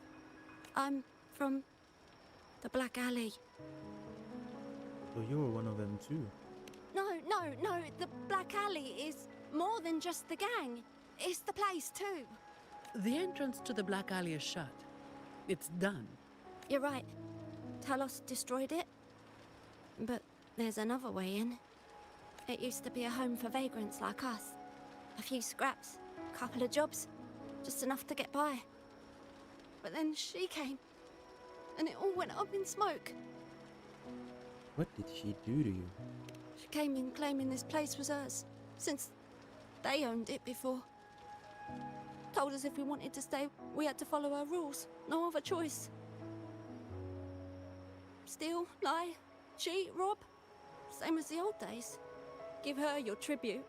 I'm from the Black Alley. So you're one of them too. No, the Black Alley is more than just the gang. It's the place too. The entrance to the Black Alley is shut. It's done. You're right. Talos destroyed it. But there's another way in. It used to be a home for vagrants like us. A few scraps, couple of jobs, just enough to get by. But then she came, and it all went up in smoke. What did she do to you? She came in claiming this place was hers, since they owned it before. Told us if we wanted to stay, we had to follow her rules. No other choice. Steal, lie, cheat, rob. Same as the old days. Give her your tribute,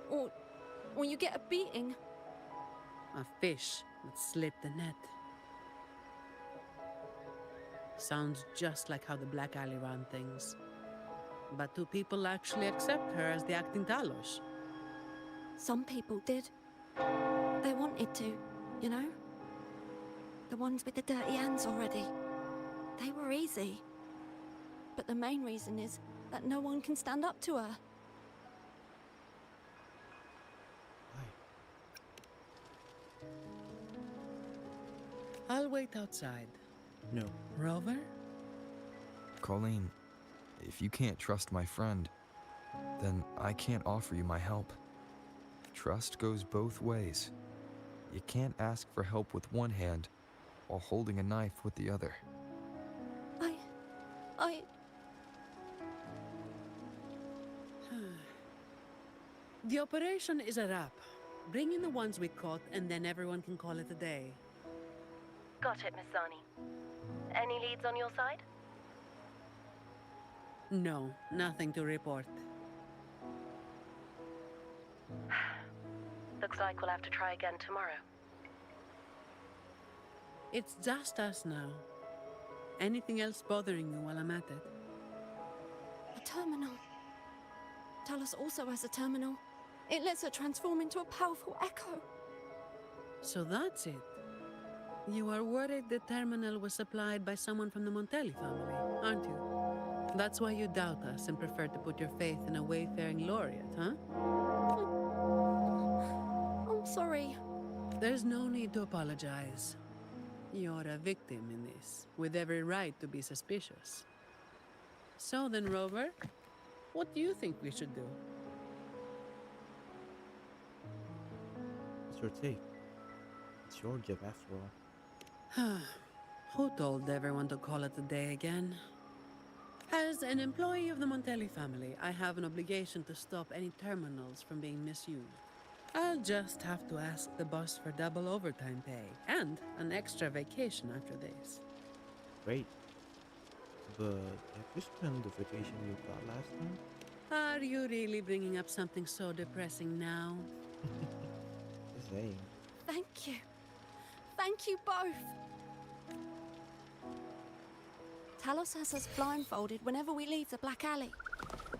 or you get a beating. A fish that slipped the net. Sounds just like how the Black Alley ran things. But do people actually accept her as the acting Talos? Some people did. They wanted to, you know? The ones with the dirty hands already. They were easy. But the main reason is that no one can stand up to her. I'll wait outside. No. Rover? Colleen, if you can't trust my friend, then I can't offer you my help. Trust goes both ways. You can't ask for help with one hand while holding a knife with the other. I... The operation is a wrap. Bring in the ones we caught, and then everyone can call it a day. Got it, Miss Zani. Any leads on your side? No, nothing to report. Looks like we'll have to try again tomorrow. It's just us now. Anything else bothering you while I'm at it? A terminal. Talos also has a terminal. It lets her transform into a powerful echo. So that's it. You are worried the terminal was supplied by someone from the Montelli family, aren't you? That's why you doubt us and prefer to put your faith in a wayfaring laureate, huh? I'm sorry. There's no need to apologize. You're a victim in this, with every right to be suspicious. So then, Rover, what do you think we should do? What's your take? It's your job after all. Who told everyone to call it a day again? As an employee of the Montelli family, I have an obligation to stop any terminals from being misused. I'll just have to ask the boss for double overtime pay and an extra vacation after this. Great. But have you spent the vacation you got last time? Are you really bringing up something so depressing now? Just saying. Thank you. Thank you both. Talos has us blindfolded whenever we leave the Black Alley.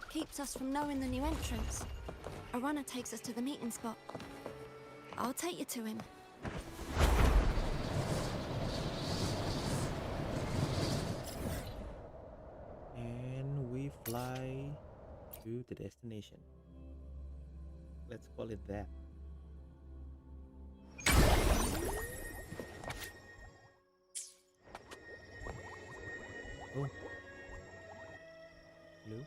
Keeps us from knowing the new entrance. A runner takes us to the meeting spot. I'll take you to him. And we fly to the destination. Let's call it that. Oh. Hello?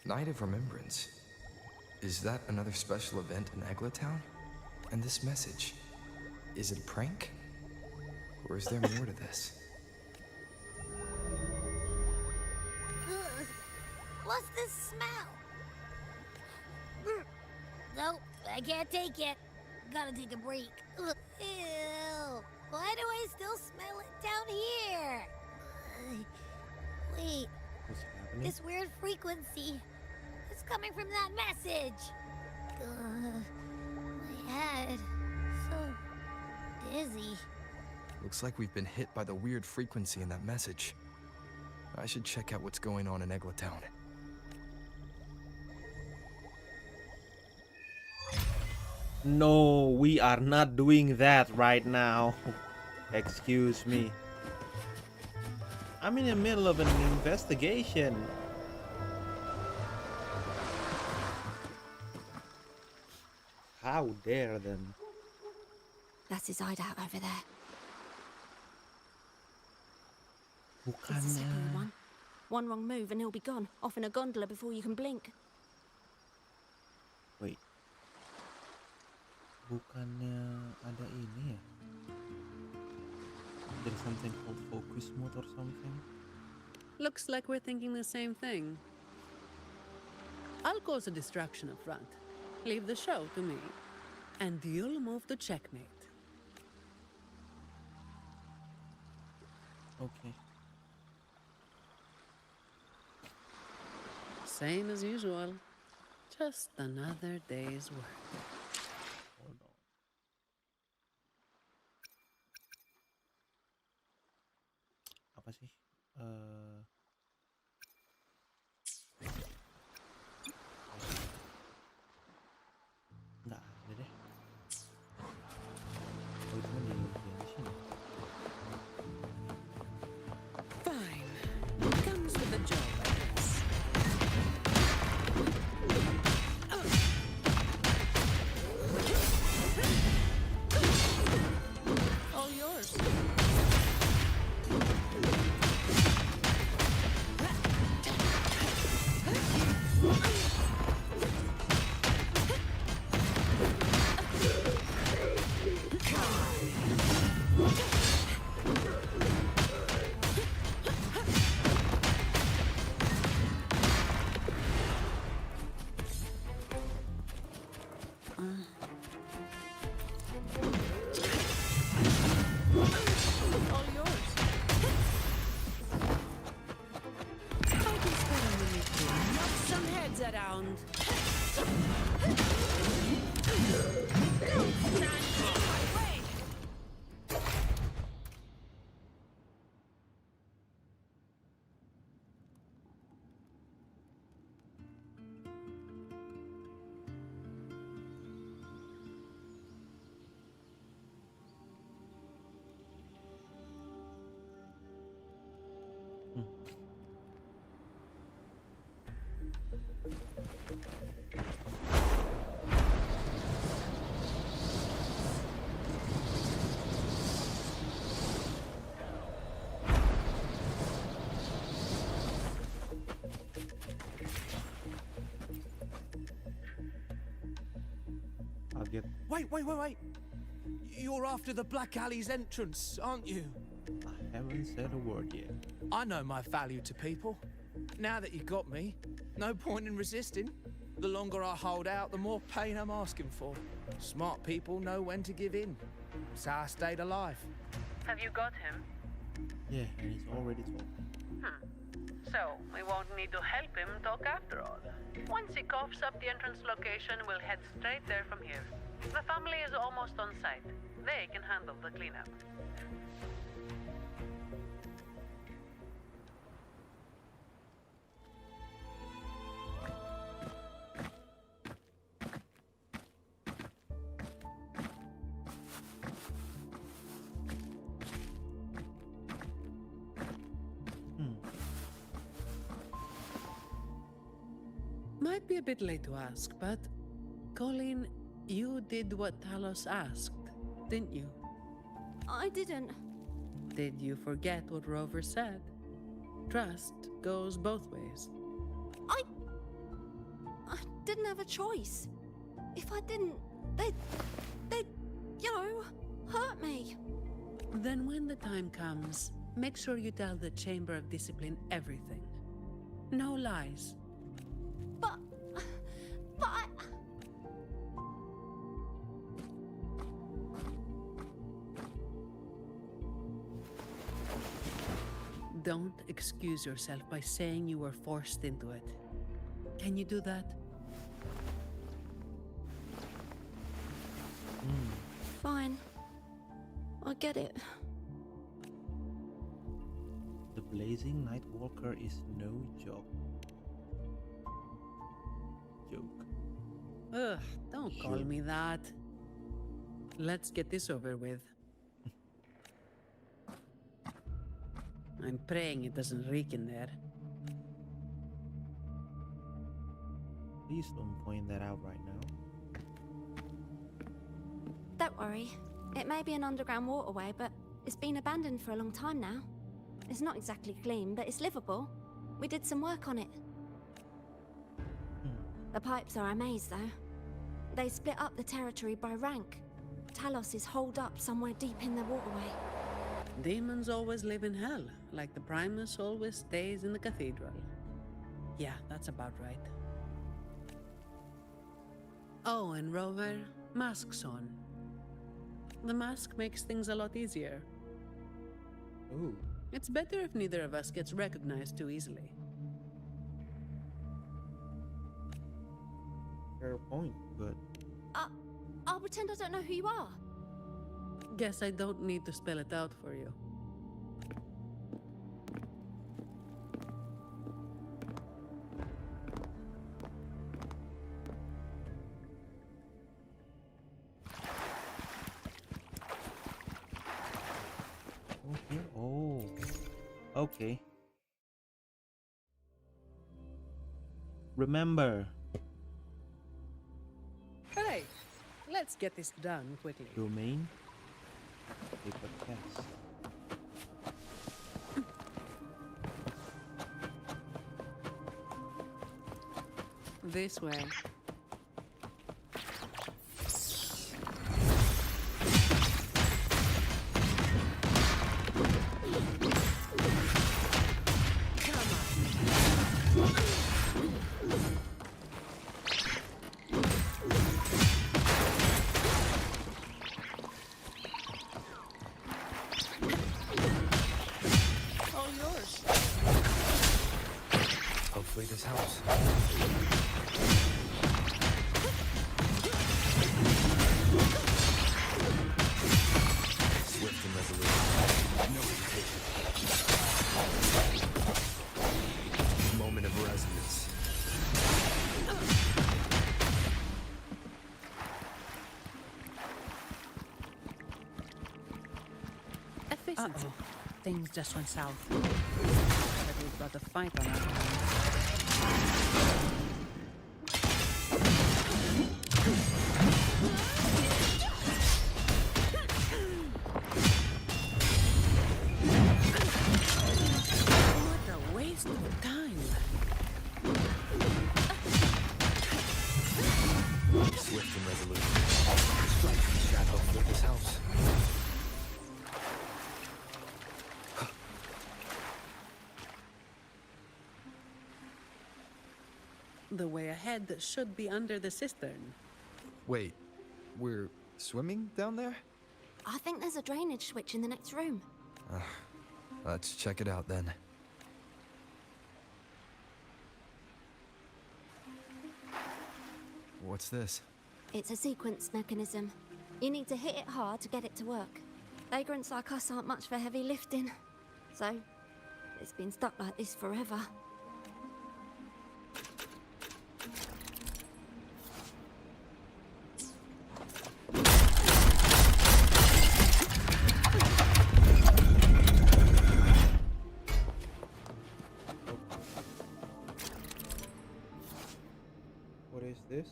Night of Remembrance. Is that another special event in Eglatown? And this message, is it a prank? Or is there more to this? What's this smell? Nope, I can't take it. Gotta take a break. Ew. Why do I still smell it down here? Wait, What's happening? this weird frequency. It's coming from that message. My head. So dizzy. Looks like we've been hit by the weird frequency in that message. I should check out what's going on in Eglatown. No, we are not doing that right now. Excuse me. I'm in the middle of an investigation. How dare them? That's his hideout over there. It's a Bukannya. slippery one. One wrong move and he'll be gone, off in a gondola before you can blink. Wait. Bukannya ada ini ya? There's something called focus mode or something. Looks like we're thinking the same thing. I'll cause a distraction up front. Leave the show to me. And you'll move to checkmate. Okay. Same as usual. Just another day's work. Hold on. Apa sih? Nggak ada deh. Oh, itu mah di sini. Fine. Comes with the job, I guess. All yours. All yours. Might be better when you do. Knock some heads around. Kaget. Wait. You're after the Black Alley's entrance, aren't you? I haven't said a word yet. I know my value to people. Now that you got me, no point in resisting. The longer I hold out, the more pain I'm asking for. Smart people know when to give in. That's how I stayed alive. Have you got him? Yeah, and he's already talking. So, we won't need to help him talk after all. Once he coughs up the entrance location, we'll head straight there from here. The family is almost on site. They can handle the cleanup. Might be a bit late to ask, but Colleen, you did what Talos asked, didn't you? I didn't. Did you forget what Rover said? Trust goes both ways. I didn't have a choice. If I didn't, they'd, hurt me. Then when the time comes, make sure you tell the Chamber of Discipline everything. No lies. But I... Don't excuse yourself by saying you were forced into it. Can you do that? Fine. I get it. The Blazing Nightwalker is no joke. Ugh, don't call me that. Let's get this over with. I'm praying it doesn't reek in there. Please don't point that out right now. Don't worry. It may be an underground waterway, but it's been abandoned for a long time now. It's not exactly clean, but it's livable. We did some work on it. The pipes are a maze, though. They split up the territory by rank. Talos is holed up somewhere deep in the waterway. Demons always live in hell, like the Primus always stays in the cathedral. Yeah, that's about right. Oh, and Rover, mask's on. The mask makes things a lot easier. Ooh. It's better if neither of us gets recognized too easily. Fair point, but... I'll pretend I don't know who you are. Guess I don't need to spell it out for you. Okay. Oh. Okay. Remember. Hey, let's get this done quickly. Domain. Paper cast. This way. Hopefully this helps. Swift and resolute. No hesitation. Moment of resonance. Efficiency. Things just went south. But we've got a fight on our hands. What a waste of time. Swift and resolute. Strike the shadow of this house. The way ahead should be under the cistern. Wait, we're swimming down there? I think there's a drainage switch in the next room. Let's check it out then. What's this? It's a sequence mechanism. You need to hit it hard to get it to work. Vagrants like us aren't much for heavy lifting, so it's been stuck like this forever. What is this?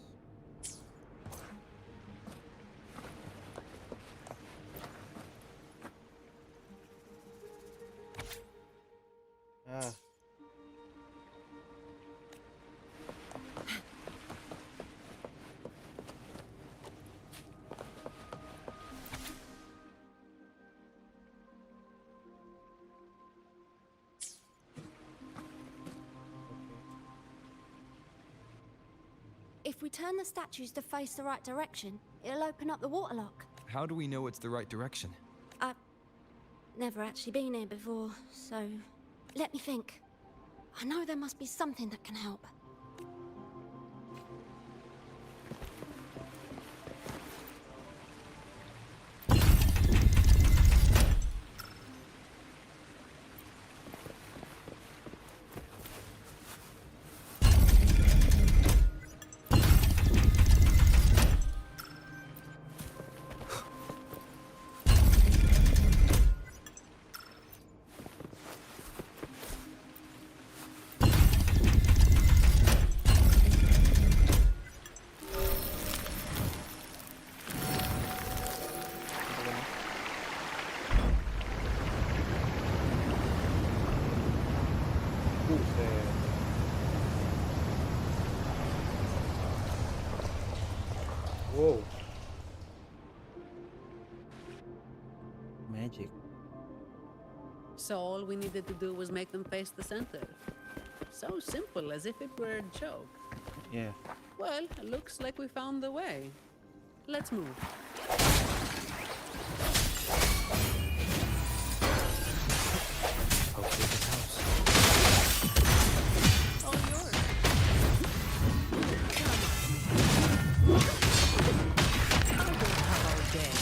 Ah. If we turn the statues to face the right direction, it'll open up the waterlock. How do we know it's the right direction? I've never actually been here before, so let me think. I know there must be something that can help. Whoa. Magic. So all we needed to do was make them face the center. So simple, as if it were a joke. Yeah. Well, it looks like we found the way. Let's move. How big is house? All yours. I'll go have our day.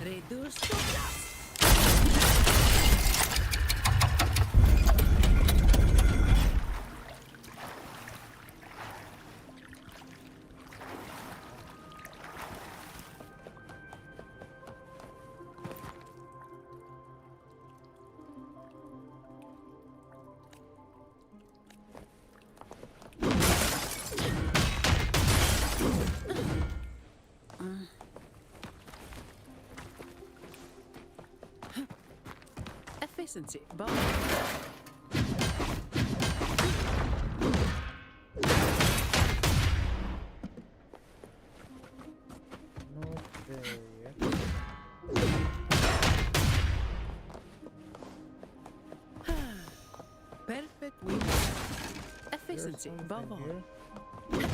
Reduce to dust. Efficiency, but Not there yet. perfect win. Efficiency, There's above something all. here.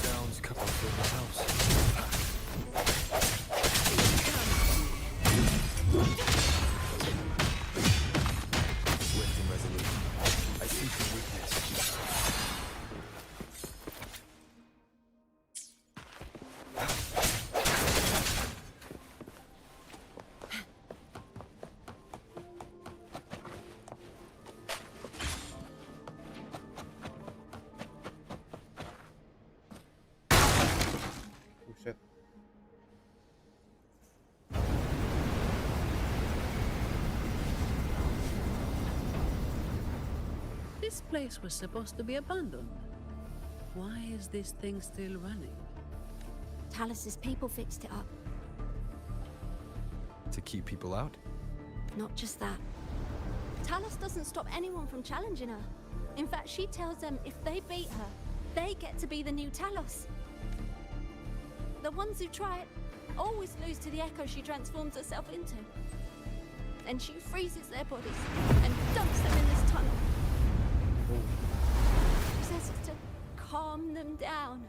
Sounds cut off in the house. Swift and resolute. I see your weakness. Oh shit. This place was supposed to be abandoned. Why is this thing still running? Talus's people fixed it up. To keep people out? Not just that. Talus doesn't stop anyone from challenging her. In fact, she tells them if they beat her, they get to be the new Talos. The ones who try it always lose to the echo she transforms herself into. Then she freezes their bodies and dumps them in this tunnel. Oh. them down.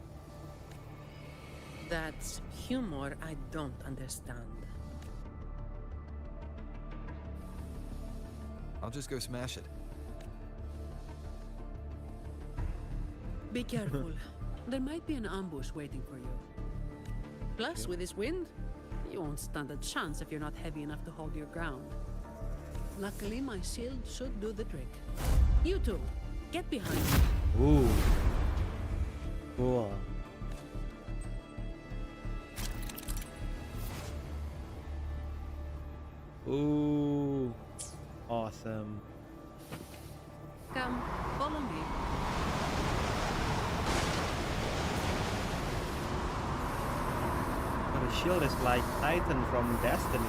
That's humor I don't understand. I'll just go smash it. Be careful. There might be an ambush waiting for you. Plus, with this wind, you won't stand a chance if you're not heavy enough to hold your ground. Luckily, my shield should do the trick. You two, get behind me. Ooh. Cool. Ooh. Awesome. Come, follow me. But the shield is like Titan from Destiny.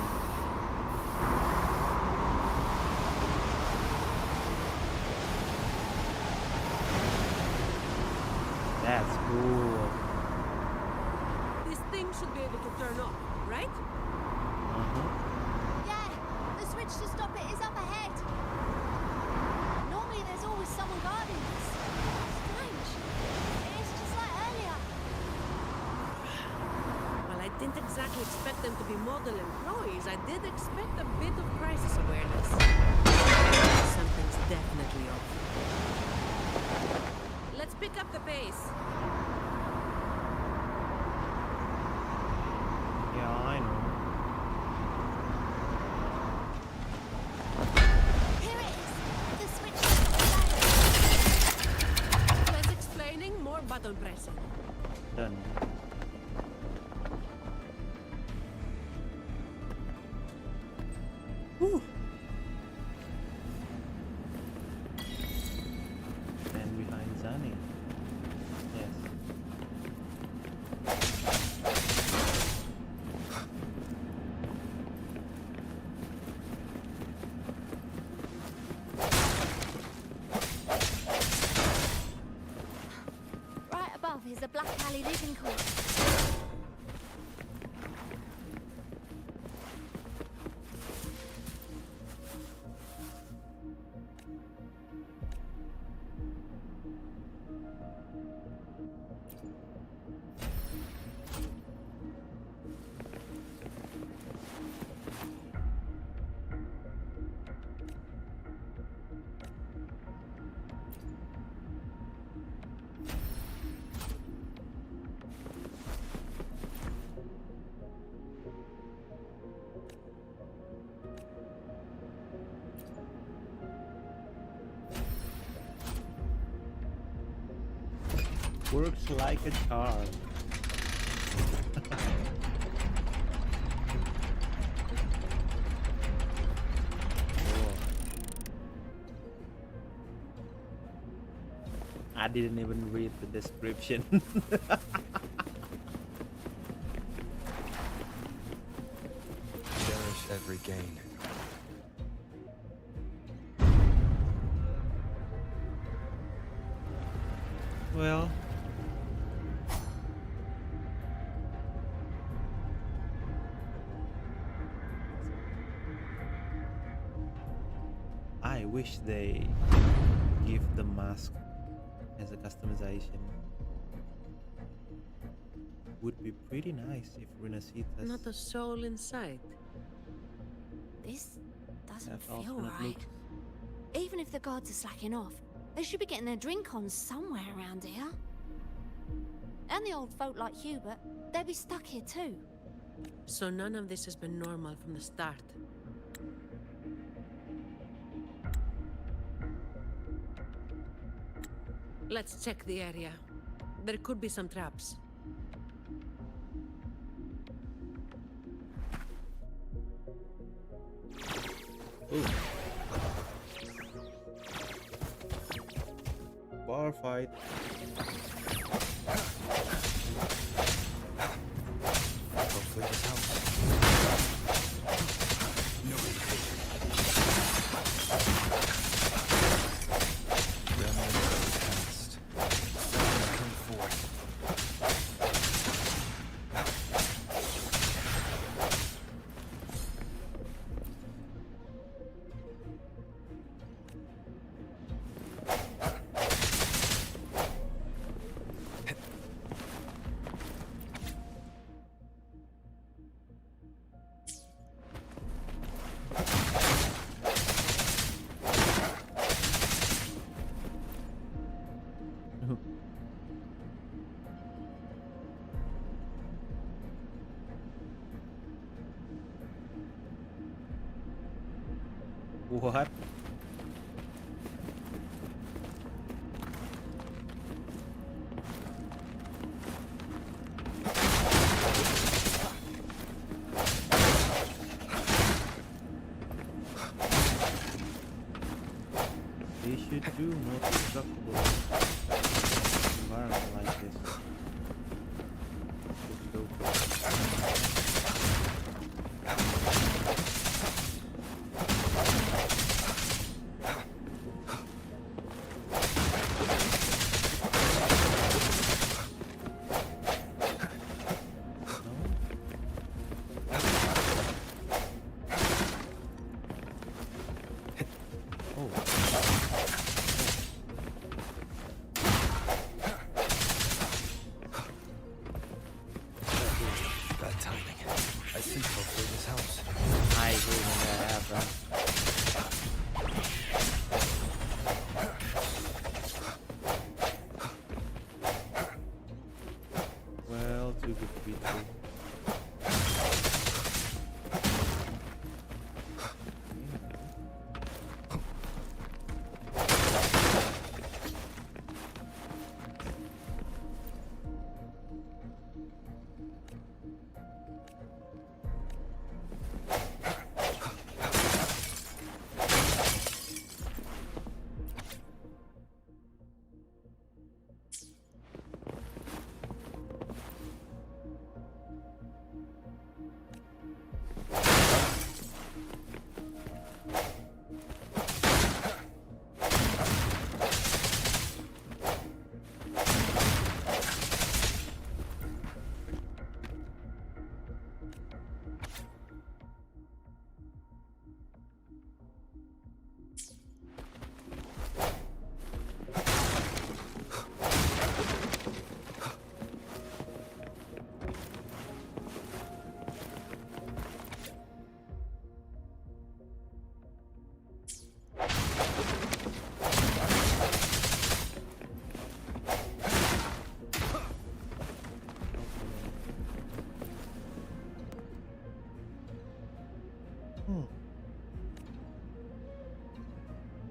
That's cool. This thing should be able to turn off, right? Yeah, the switch to stop it is up ahead. Normally there's always someone guarding us. Strange. It's just like earlier. Well, I didn't exactly expect them to be model employees. I did expect a bit of crisis awareness. Something's definitely off. Let's pick up the pace. Yeah, I know. Here it is. The switch to stop the Less explaining, more button pressing. Done. Whew. Stand behind Zani. Yes. Right above is the Black Alley living quarters. Works like a charm. I didn't even read the description. Cherish every gain. Well, I wish they give the mask as a customization. Would be pretty nice if Renacita's Not a soul in sight. This doesn't have feel alternate right. looks. Even if the guards are slacking off, they should be getting their drink on somewhere around here. And the old folk like Hubert, they'd be stuck here too. So none of this has been normal from the start. Let's check the area. There could be some traps. Ooh. Bar fight. Hopefully this helps. No past. Come forth. What? They should do more destructible environment like this. It's so Bad timing. I think hopefully this helps. I hate when that happens. Well, too good to be true.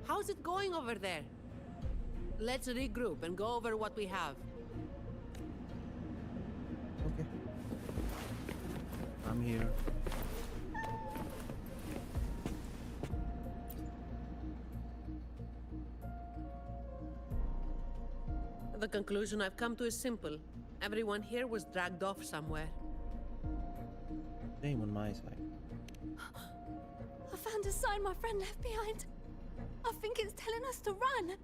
How's it going over there? Let's regroup and go over what we have. Okay. I'm here. The conclusion I've come to is simple. Everyone here was dragged off somewhere. Same on my side. I found a sign my friend left behind. I think it's telling us to run.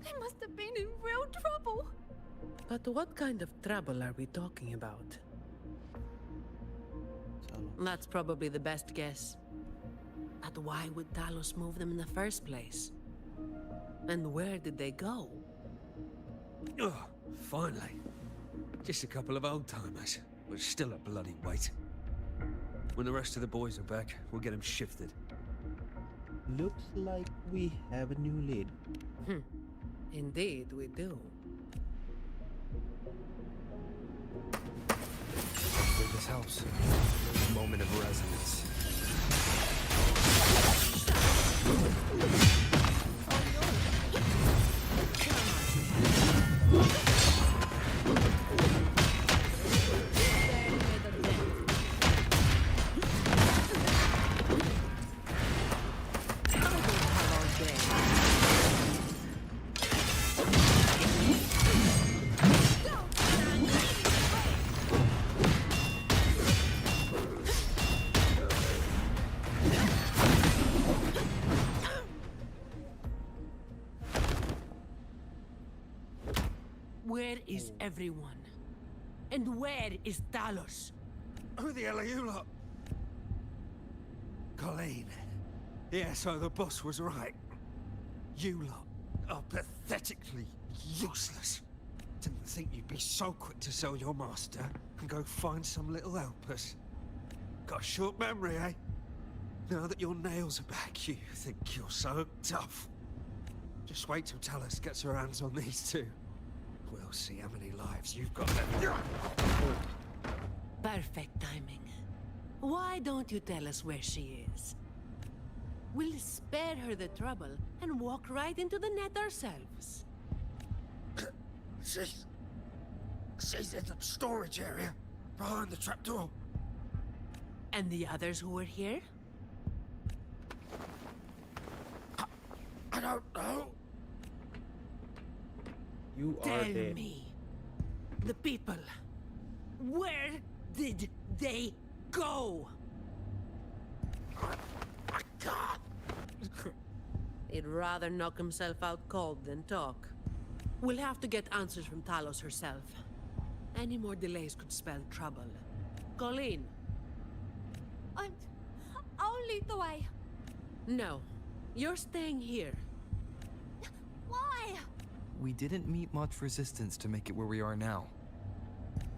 They must have been in real trouble. But what kind of trouble are we talking about? That's probably the best guess. But why would Talos move them in the first place? And where did they go? Oh, finally. Just a couple of old-timers, but still a bloody weight. When the rest of the boys are back, we'll get them shifted. Looks like we have a new lead. Indeed, we do. Hopefully this helps. Moment of resonance. Where is everyone? And where is Talos? Who the hell are you lot? Colleen. Yeah, so the boss was right. You lot are pathetically useless. Didn't think you'd be so quick to sell your master and go find some little helpers. Got a short memory, eh? Now that your nails are back, you think you're so tough. Just wait till Talos gets her hands on these two. We'll see how many lives you've got left. Perfect timing. Why don't you tell us where she is? We'll spare her the trouble and walk right into the net ourselves. She's in the storage area, behind the trapdoor. And the others who were here? I don't know. You are Tell dead. me. The people. Where did they go? I can't. He'd rather knock himself out cold than talk. We'll have to get answers from Talos herself. Any more delays could spell trouble. Colleen. I'll lead the way. No. You're staying here. Why? We didn't meet much resistance to make it where we are now.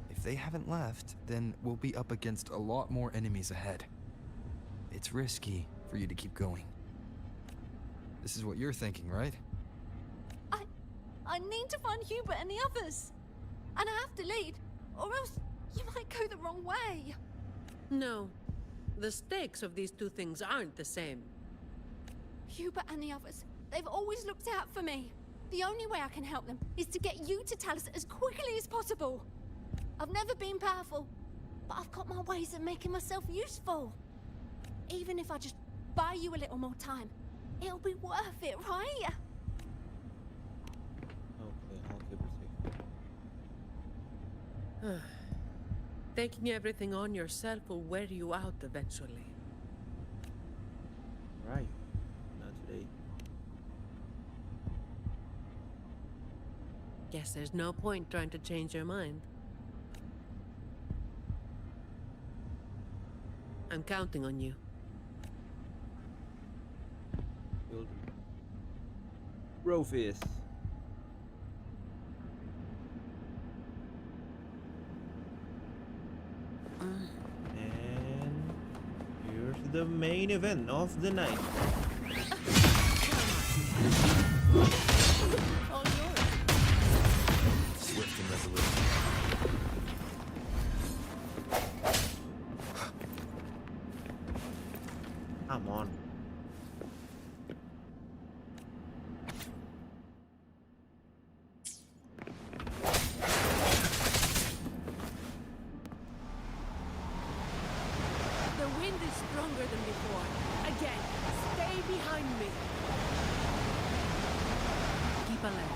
If they haven't left, then we'll be up against a lot more enemies ahead. It's risky for you to keep going. This is what you're thinking, right? I need to find Hubert and the others. And I have to lead, or else you might go the wrong way. No. The stakes of these two things aren't the same. Hubert and the others, they've always looked out for me. The only way I can help them is to get you to Talos as quickly as possible. I've never been powerful, but I've got my ways of making myself useful. Even if I just buy you a little more time, it'll be worth it, right? Okay, I'll keep it safe. Taking everything on yourself will wear you out eventually. Right. Not today. Guess there's no point trying to change your mind. I'm counting on you. Will do. Rofus. And here's the main event of the night. All yours. Swift and resolute. Come on. The wind is stronger than before. Again, stay behind me. Keep alert.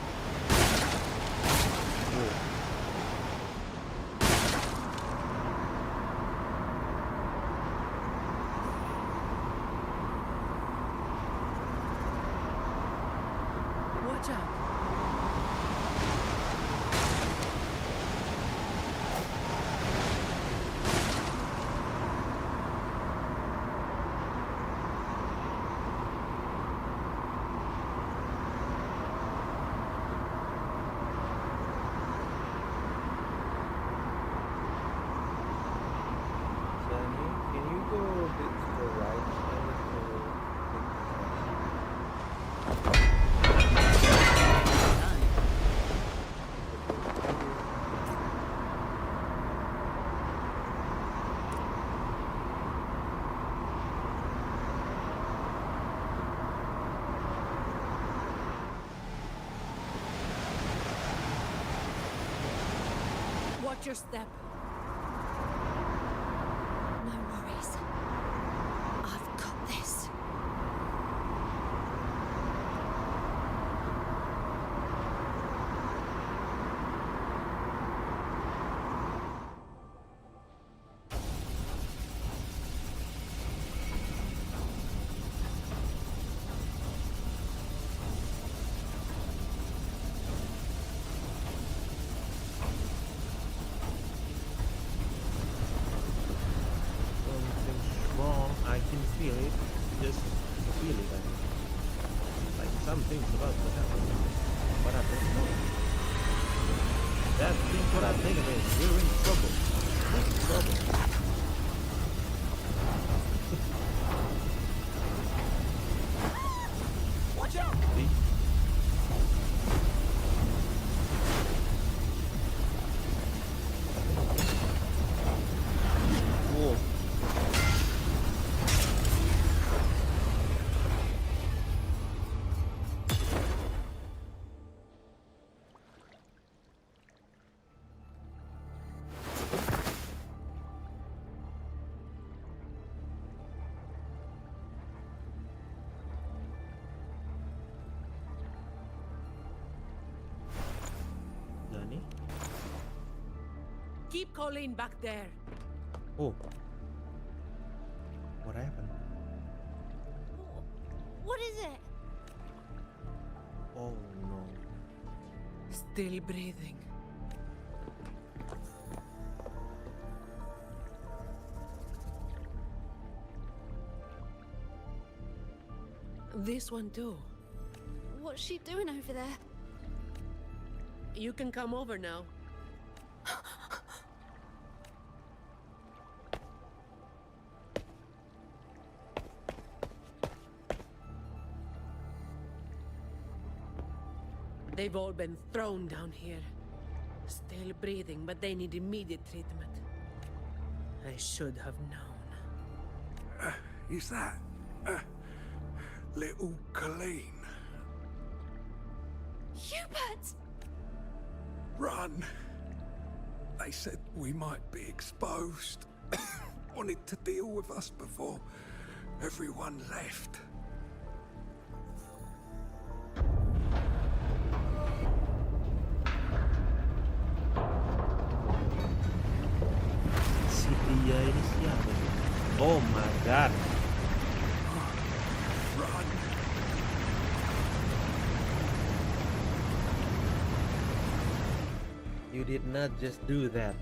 Watch out. Sunny, can you go a bit to the right? I need to take Watch your step. No worries. I've got this. something's wrong. I can feel it. Just feel it. Like something's about to happen. But I don't know. That thing what I think of it. We're in trouble. Big trouble. Watch out! See? Whoa. Keep Colleen back there. Oh. What happened? What is it? Oh no. Still breathing. This one too. What's she doing over there? You can come over now. They've all been thrown down here. Still breathing, but they need immediate treatment. I should have known. Is that little Colleen? Hubert! Run! They said we might be exposed. Wanted to deal with us before everyone left. Si dia ini siapa? Oh my god. Run! You did not just do that.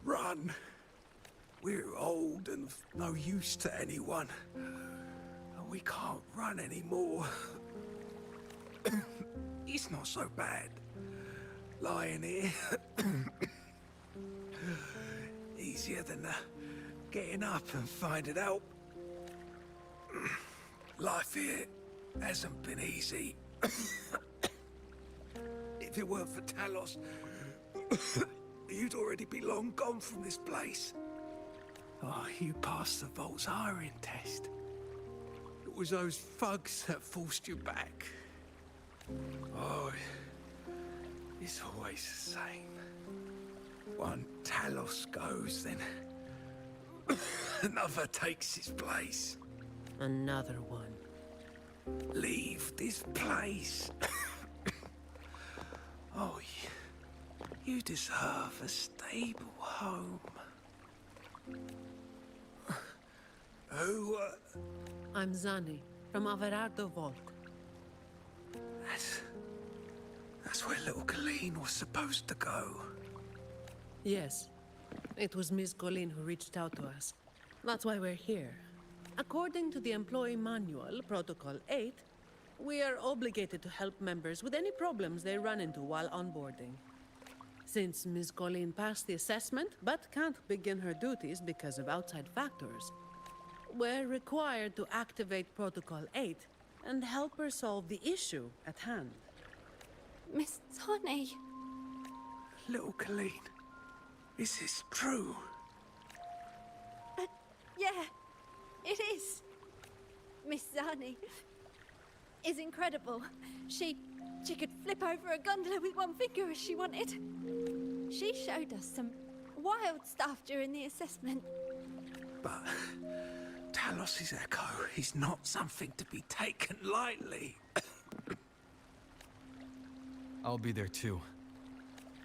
Run! We're old and of no use to anyone. We can't run anymore. It's not so bad. Lying here. Easier than getting up and finding out. Life here hasn't been easy. If it weren't for Talos, you'd already be long gone from this place. Oh, you passed the Vault's hiring test. It was those thugs that forced you back. Oh, it's always the same. One Talos goes, then another takes his place. Another one. Leave this place. Oh, you deserve a stable home. Who, I'm Zani, from Averardo Vault. That's where little Colleen was supposed to go. Yes. It was Miss Colleen who reached out to us. That's why we're here. According to the Employee Manual, Protocol 8, we are obligated to help members with any problems they run into while onboarding. Since Miss Colleen passed the assessment, but can't begin her duties because of outside factors, we're required to activate Protocol 8 and help her solve the issue at hand. Miss Tani. Little Colleen, is this true? Yeah, it is. Miss Zani is incredible. She could flip over a gondola with one finger if she wanted. She showed us some wild stuff during the assessment. But Talos's echo is not something to be taken lightly. I'll be there too.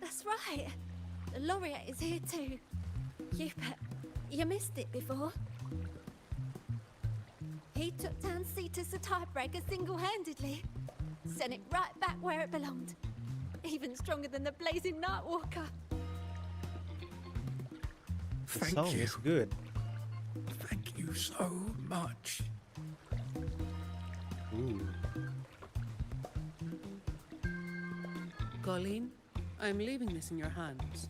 That's right. The laureate is here too. Hubert, you missed it before. He took down Cetus the Tiebreaker single-handedly. Sent it right back where it belonged. Even stronger than the blazing Nightwalker. The song is good. Thank you so much. Ooh. Colleen, I'm leaving this in your hands.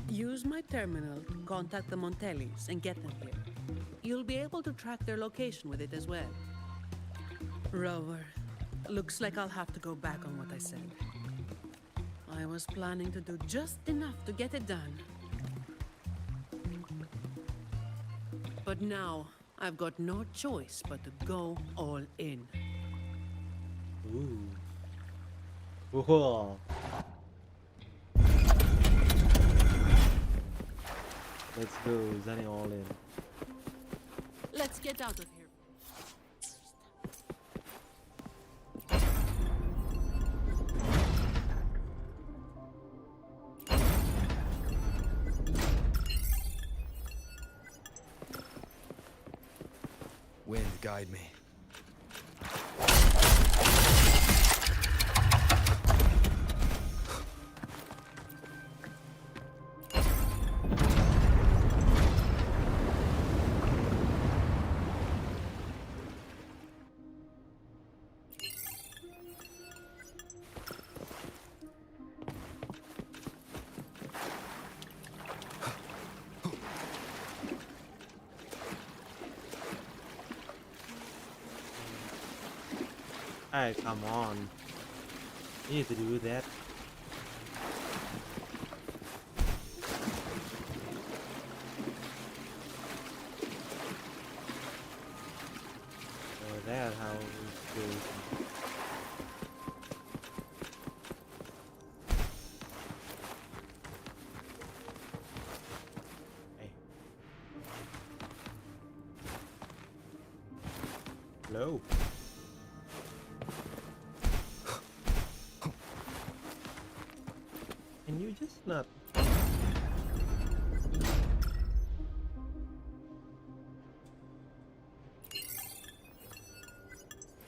Use my terminal to contact the Montellis and get them here. You'll be able to track their location with it as well. Rover, looks like I'll have to go back on what I said. I was planning to do just enough to get it done. But now, I've got no choice but to go all in. Ooh. Whoa. Let's go, Zani all in. Let's get out of here. Wind, guide me. Hey, come on. You need to do that. So that's how we do it. Hey. Hello. Can you just not?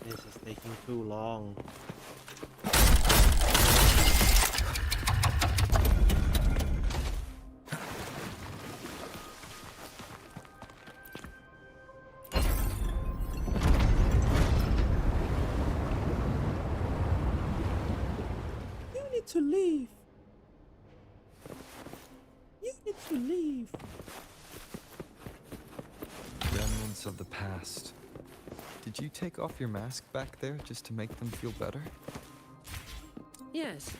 This is taking too long. You need to leave. You need to leave. Remnants of the past. Did you take off your mask back there just to make them feel better? Yes,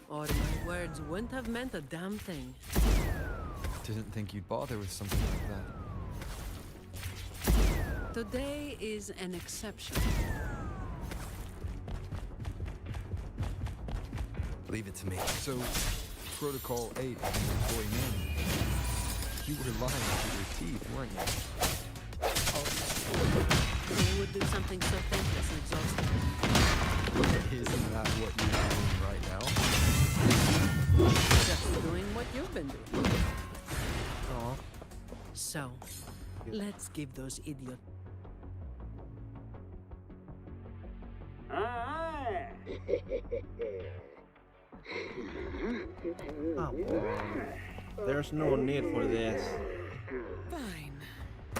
or my words wouldn't have meant a damn thing. Didn't think you'd bother with something like that. Today is an exception. Leave it to me. So, Protocol 8 and your boy Manny. You were lying through your teeth, weren't you? Who would do something so thankless and exhausting? Isn't that what you're doing right now? Just doing what you've been doing. Oh. So, let's give those idiots. Come on. There's no need for this. Fine.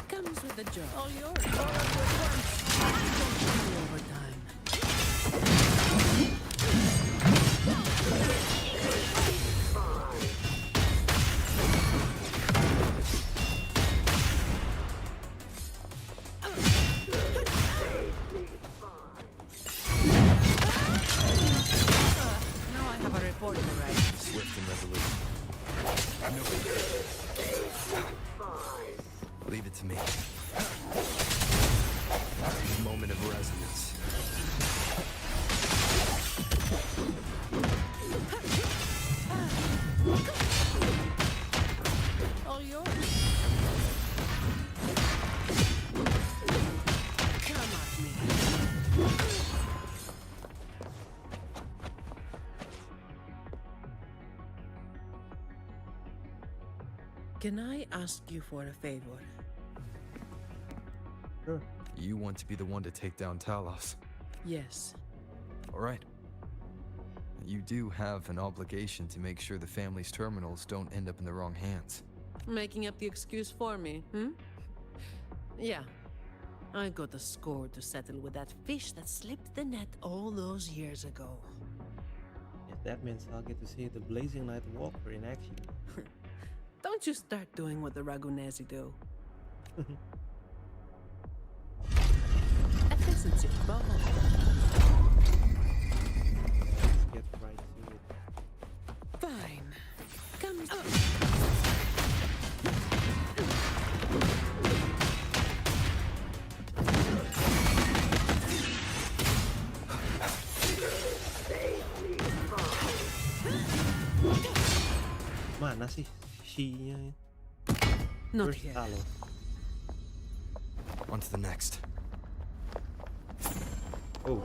Comes with the job. All yours. All at once. Don't do overtime. Now I have a report to write. Swift and resolute. Leave it to me. Moment of resonance. All yours. Come at me. Can I ask you for a favor? Sure. You want to be the one to take down Talos. Yes. All right. You do have an obligation to make sure the family's terminals don't end up in the wrong hands. Making up the excuse for me, hmm? Yeah. I got a score to settle with that fish that slipped the net all those years ago. If that means I'll get to see the Blazing Night Walker in action. Don't you start doing what the Ragunezi do. Efficiency, above all. Let's get right to it. Fine. Comes up. Mana sih she-nya? Not Where's here. Talos? On to the next. Oh.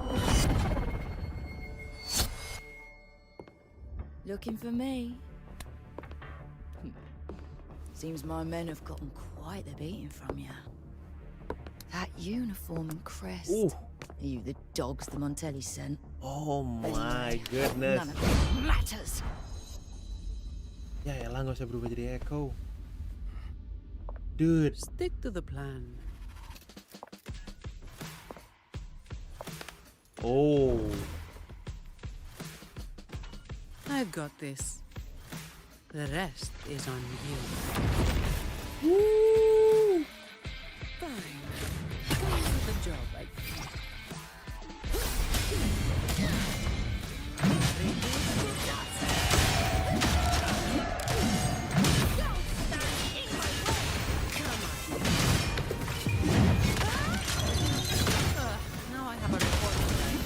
Looking for me? Seems my men have gotten quite the beating from you. That uniform and crest. Are you the dogs the Montelli sent? Oh my goodness. None of it matters. Ya elah, nggak usah berubah jadi Echo. Dude. Stick to the plan. Oh. I've got this. The rest is on you. Woo! Fine. Going for the job, I think. Now I have a report to write.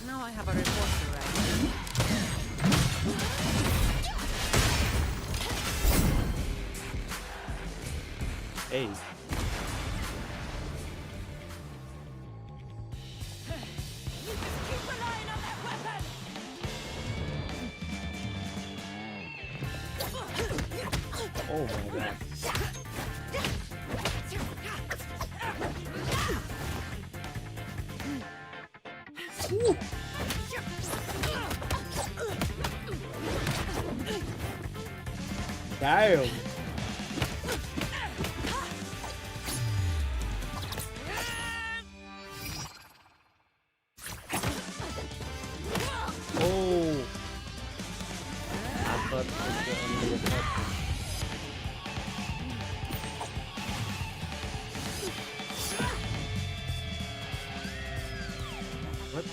Now I have a report to write. Hey. Oh my god. Woo. Damn. Oh. I thought it was only a cut. What?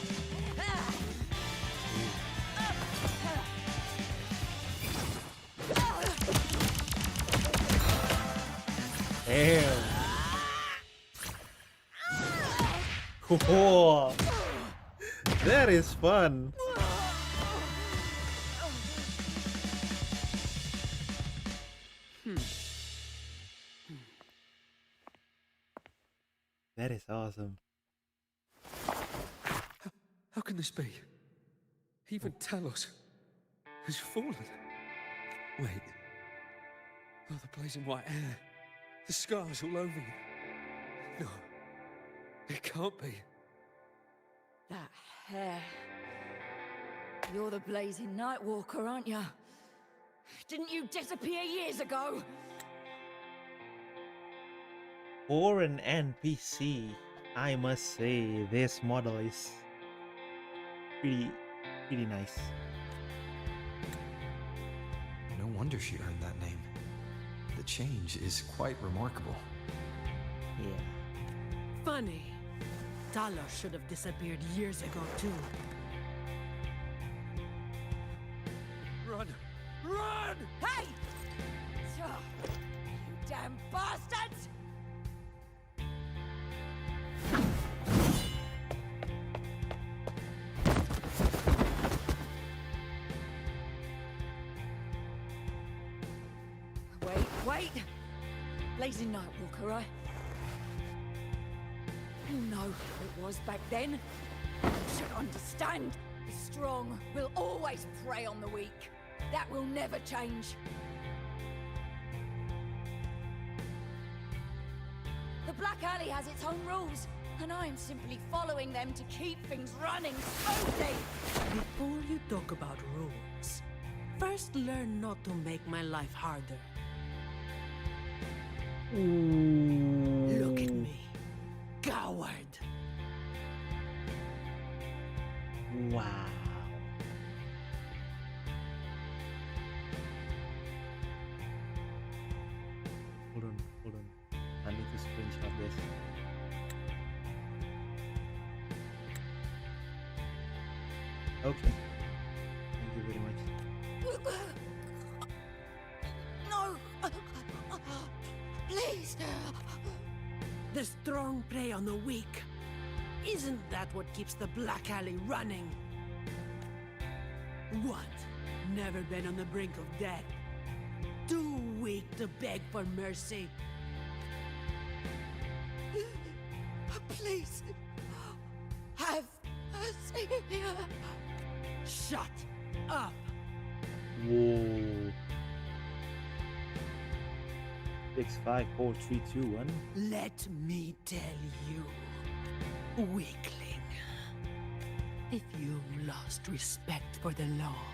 Damn. Whoa. That is fun. That is awesome. How can this be? Even Talos has fallen. Wait. Oh, the blazing white hair. The scars all over you. No. It can't be. That hair. You're the blazing Nightwalker, aren't you? Didn't you disappear years ago? For an NPC, I must say this model is pretty nice. No wonder she earned that name. The change is quite remarkable. Yeah. Funny. Talos should have disappeared years ago, too. Run! Run! Hey! You damn bastards! Wait! Blazing Nightwalker, right? You know who it was back then. You should understand. The strong will always prey on the weak. That will never change. The Black Alley has its own rules, and I am simply following them to keep things running smoothly. Before you talk about rules, first learn not to make my life harder. Look at me, coward. Wow. Hold on. I need to screenshot this. Okay. Thank you very much. No! Please! The strong prey on the weak. Isn't that what keeps the Black Alley running? What? Never been on the brink of death? Too weak to beg for mercy? Please! Have mercy! Shut up! Whoa. 6, 5, 4, 3, 2, 1. Let me tell you, weakling, if you've lost respect for the law,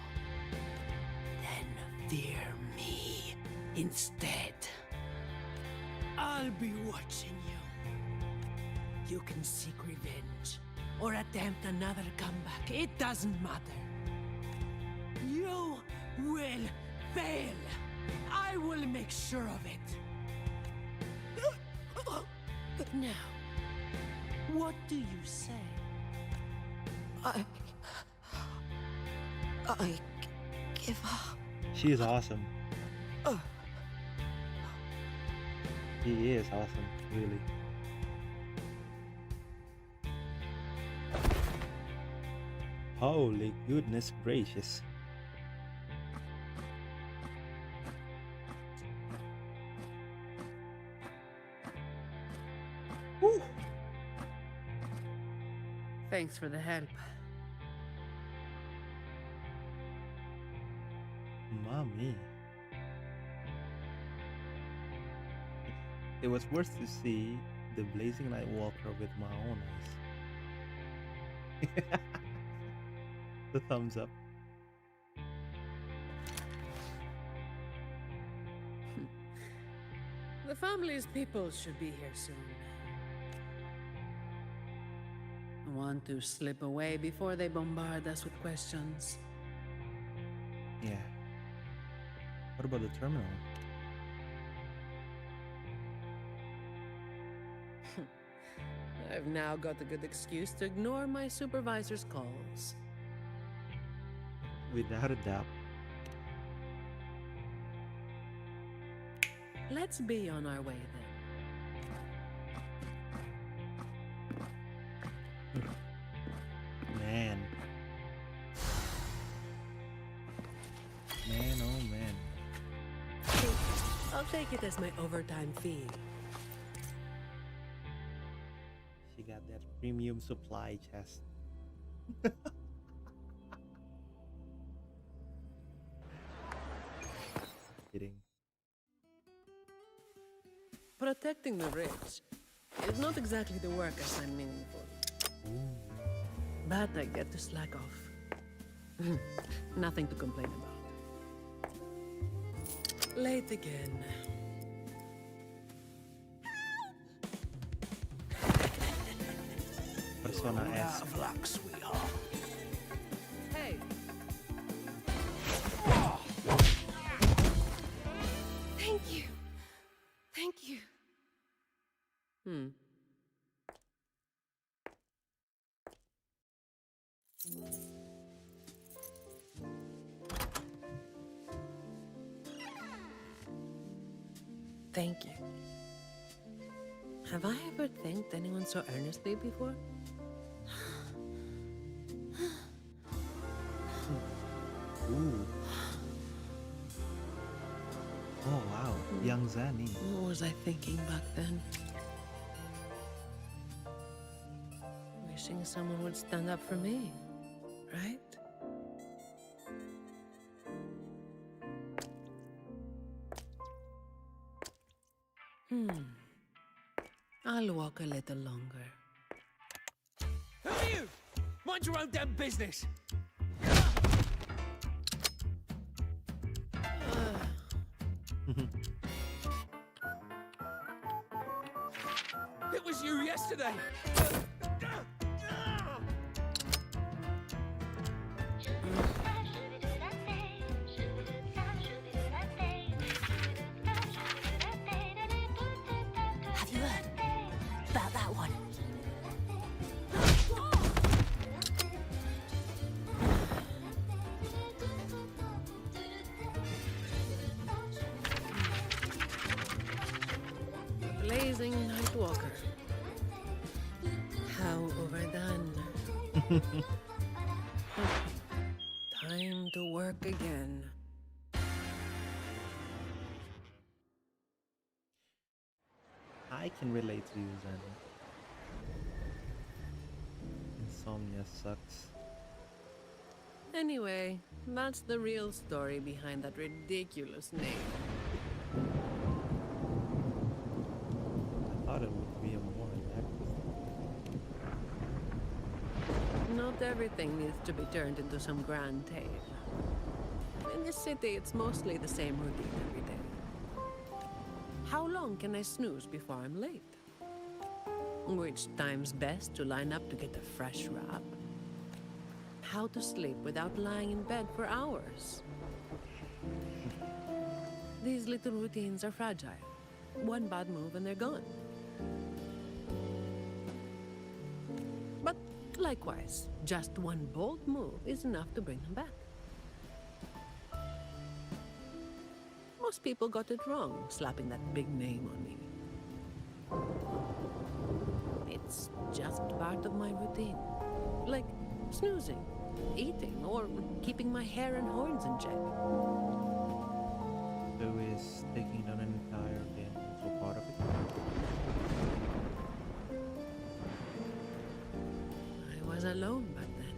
then fear me instead. I'll be watching you. You can seek revenge or attempt another comeback. It doesn't matter. You will fail. I will make sure of it. Now, what do you say? I give up. She is awesome. He is awesome, really. Holy goodness gracious. Whew. Thanks for the help. Mommy. It was worth to see the Blazing Light Walker with my own eyes. The thumbs up. The family's people should be here soon. Want to slip away before they bombard us with questions. Yeah. What about the terminal? I've now got a good excuse to ignore my supervisor's calls. Without a doubt. Let's be on our way then. Man. Man, oh man. I'll take it as my overtime fee. She got that premium supply chest. Kidding. Protecting the rich is not exactly the work I find meaningful. But I get to slack off. Nothing to complain about. Late again. Persona S. Out of luck, sweetheart. Hey. Thank you. Thank you. Thank you. Have I ever thanked anyone so earnestly before? Ooh. Oh wow, young Zanny. What was I thinking back then? Wishing someone would stand up for me, right? I'll walk a little longer. Who are you? Mind your own damn business. It was you yesterday. Have you heard about that one? Blazing Nightwalker. How overdone. Time to work again. I can relate to you, Zen. Insomnia sucks. Anyway, that's the real story behind that ridiculous name. I thought it would be a more active. Not everything needs to be turned into some grand tale. In this city, it's mostly the same routine every day. How long can I snooze before I'm late? Which time's best to line up to get a fresh wrap? How to sleep without lying in bed for hours? These little routines are fragile. One bad move and they're gone. But likewise, just one bold move is enough to bring them back. Most people got it wrong, slapping that big name on me. It's just part of my routine. Like snoozing, eating, or keeping my hair and horns in check. So is taking down an entire game also part of it? I was alone back then.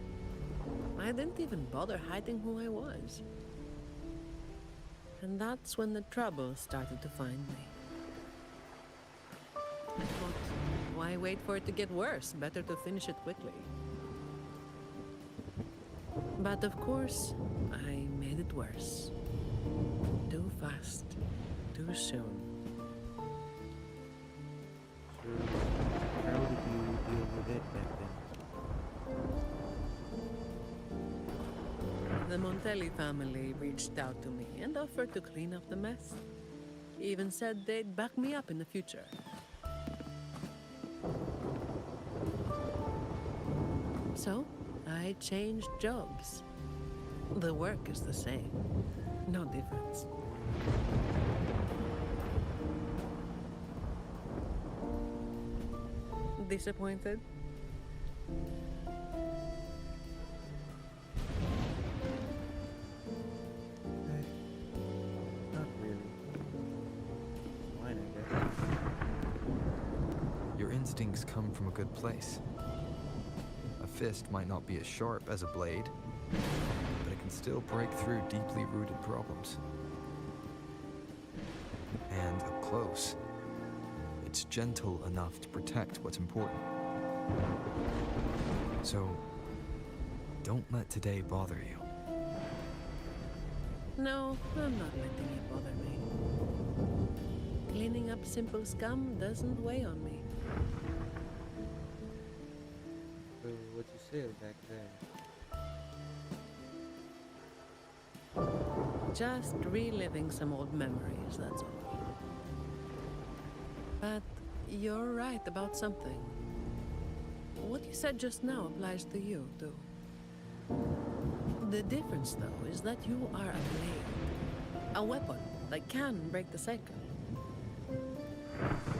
I didn't even bother hiding who I was. And that's when the trouble started to find me. I thought, why wait for it to get worse? Better to finish it quickly. But of course, I made it worse. Too fast, too soon. So, how did you deal with it back then? The Montelli family reached out to me and offered to clean up the mess. Even said they'd back me up in the future. So, I changed jobs. The work is the same. No difference. Disappointed? Not really. Fine, I guess. Your instincts come from a good place. A fist might not be as sharp as a blade, but it can still break through deeply rooted problems. And up close, it's gentle enough to protect what's important. So, don't let today bother you. No, I'm not letting it bother me. Cleaning up simple scum doesn't weigh on me. So, what you said back then? Just reliving some old memories, that's all. But you're right about something. What you said just now applies to you, too. The difference, though, is that you are a blade. A weapon that can break the cycle.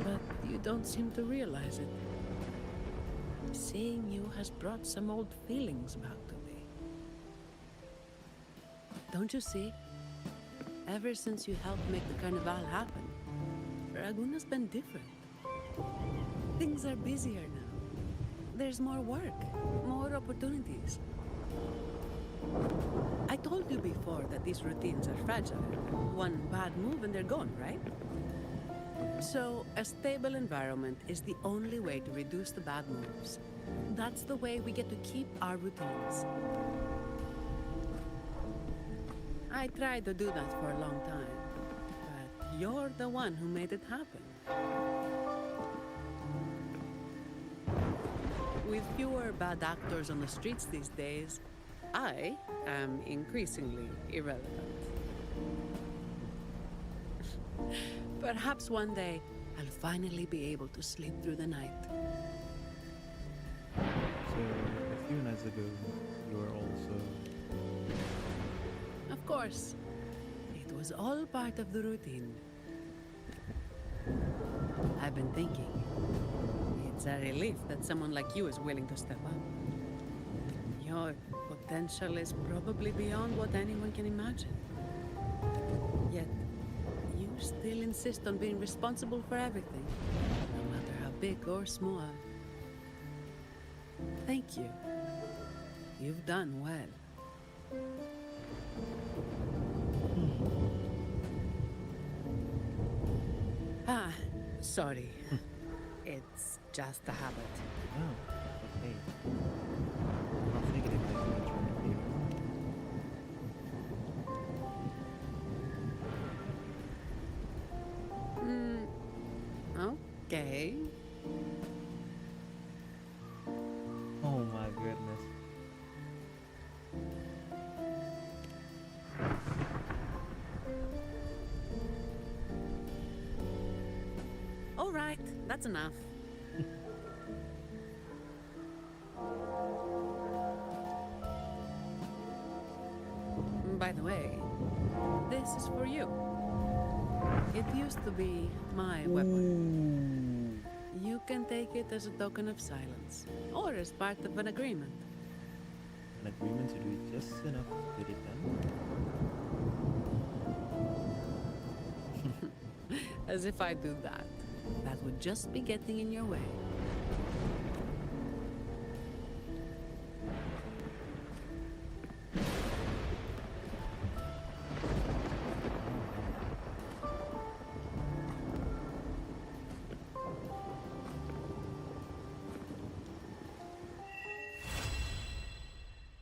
But you don't seem to realize it. Seeing you has brought some old feelings back to me. Don't you see? Ever since you helped make the carnival happen, Raguna's been different. Things are busier now. There's more work, more opportunities. I told you before that these routines are fragile. One bad move and they're gone, right? So, a stable environment is the only way to reduce the bad moves. That's the way we get to keep our routines. I tried to do that for a long time, but you're the one who made it happen. With fewer bad actors on the streets these days, I am increasingly irrelevant. Perhaps one day I'll finally be able to sleep through the night. So, a few nights ago, you were also... Of course, it was all part of the routine. I've been thinking, it's a relief that someone like you is willing to step up. Your potential is probably beyond what anyone can imagine. Yet, you still insist on being responsible for everything, no matter how big or small. Thank you. You've done well. Ah, sorry. It's just a habit. Oh, okay. I'm not thinking if I can return it here. Okay. Oh my goodness. All right, that's enough. By the way, this is for you. It used to be my weapon. You can take it as a token of silence, or as part of an agreement. An agreement to do it just enough to get it done. As if I do that. That would just be getting in your way.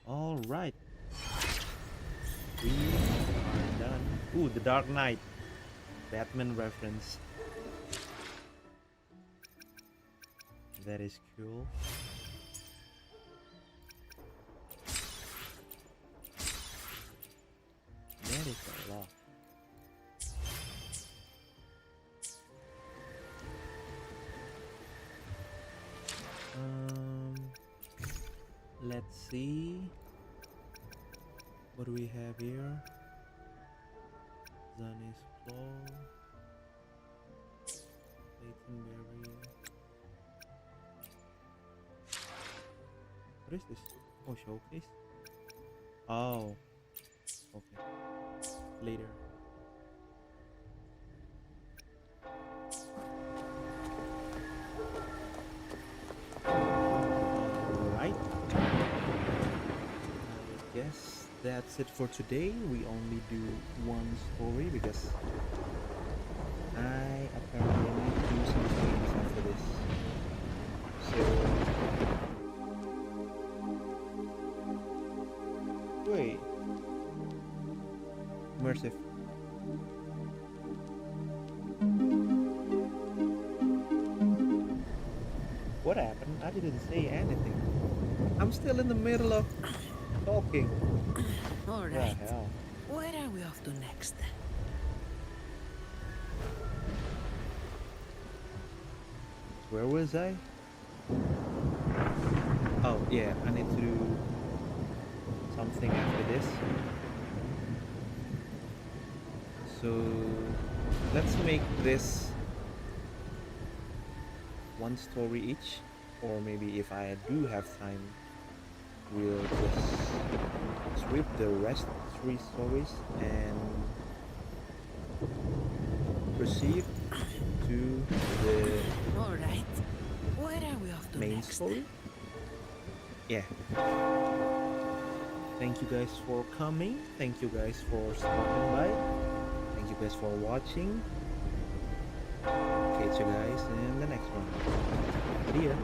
All right. We are done. Ooh, The Dark Knight. Batman reference. That is cool. That is a lot. Let's see. What do we have here? Zani's Claw. Leightonberry. What is this? Oh, showcase. Oh. Okay. Later. Alright. I guess that's it for today. We only do one story because I apparently need to do some things after this. So wait. Immersive. What happened? I didn't say anything. I'm still in the middle of talking. All What right. the hell? Where are we off to next? Where was I? Oh, yeah, I need to do something after this. So, let's make this one story each. Or maybe if I do have time, we'll just sweep the rest 3 stories and proceed to the All right. Where are we off to main next? story. Yeah. Thank you guys for coming. Thank you guys for stopping by. Thank you guys for watching. Catch you guys in the next one. See ya.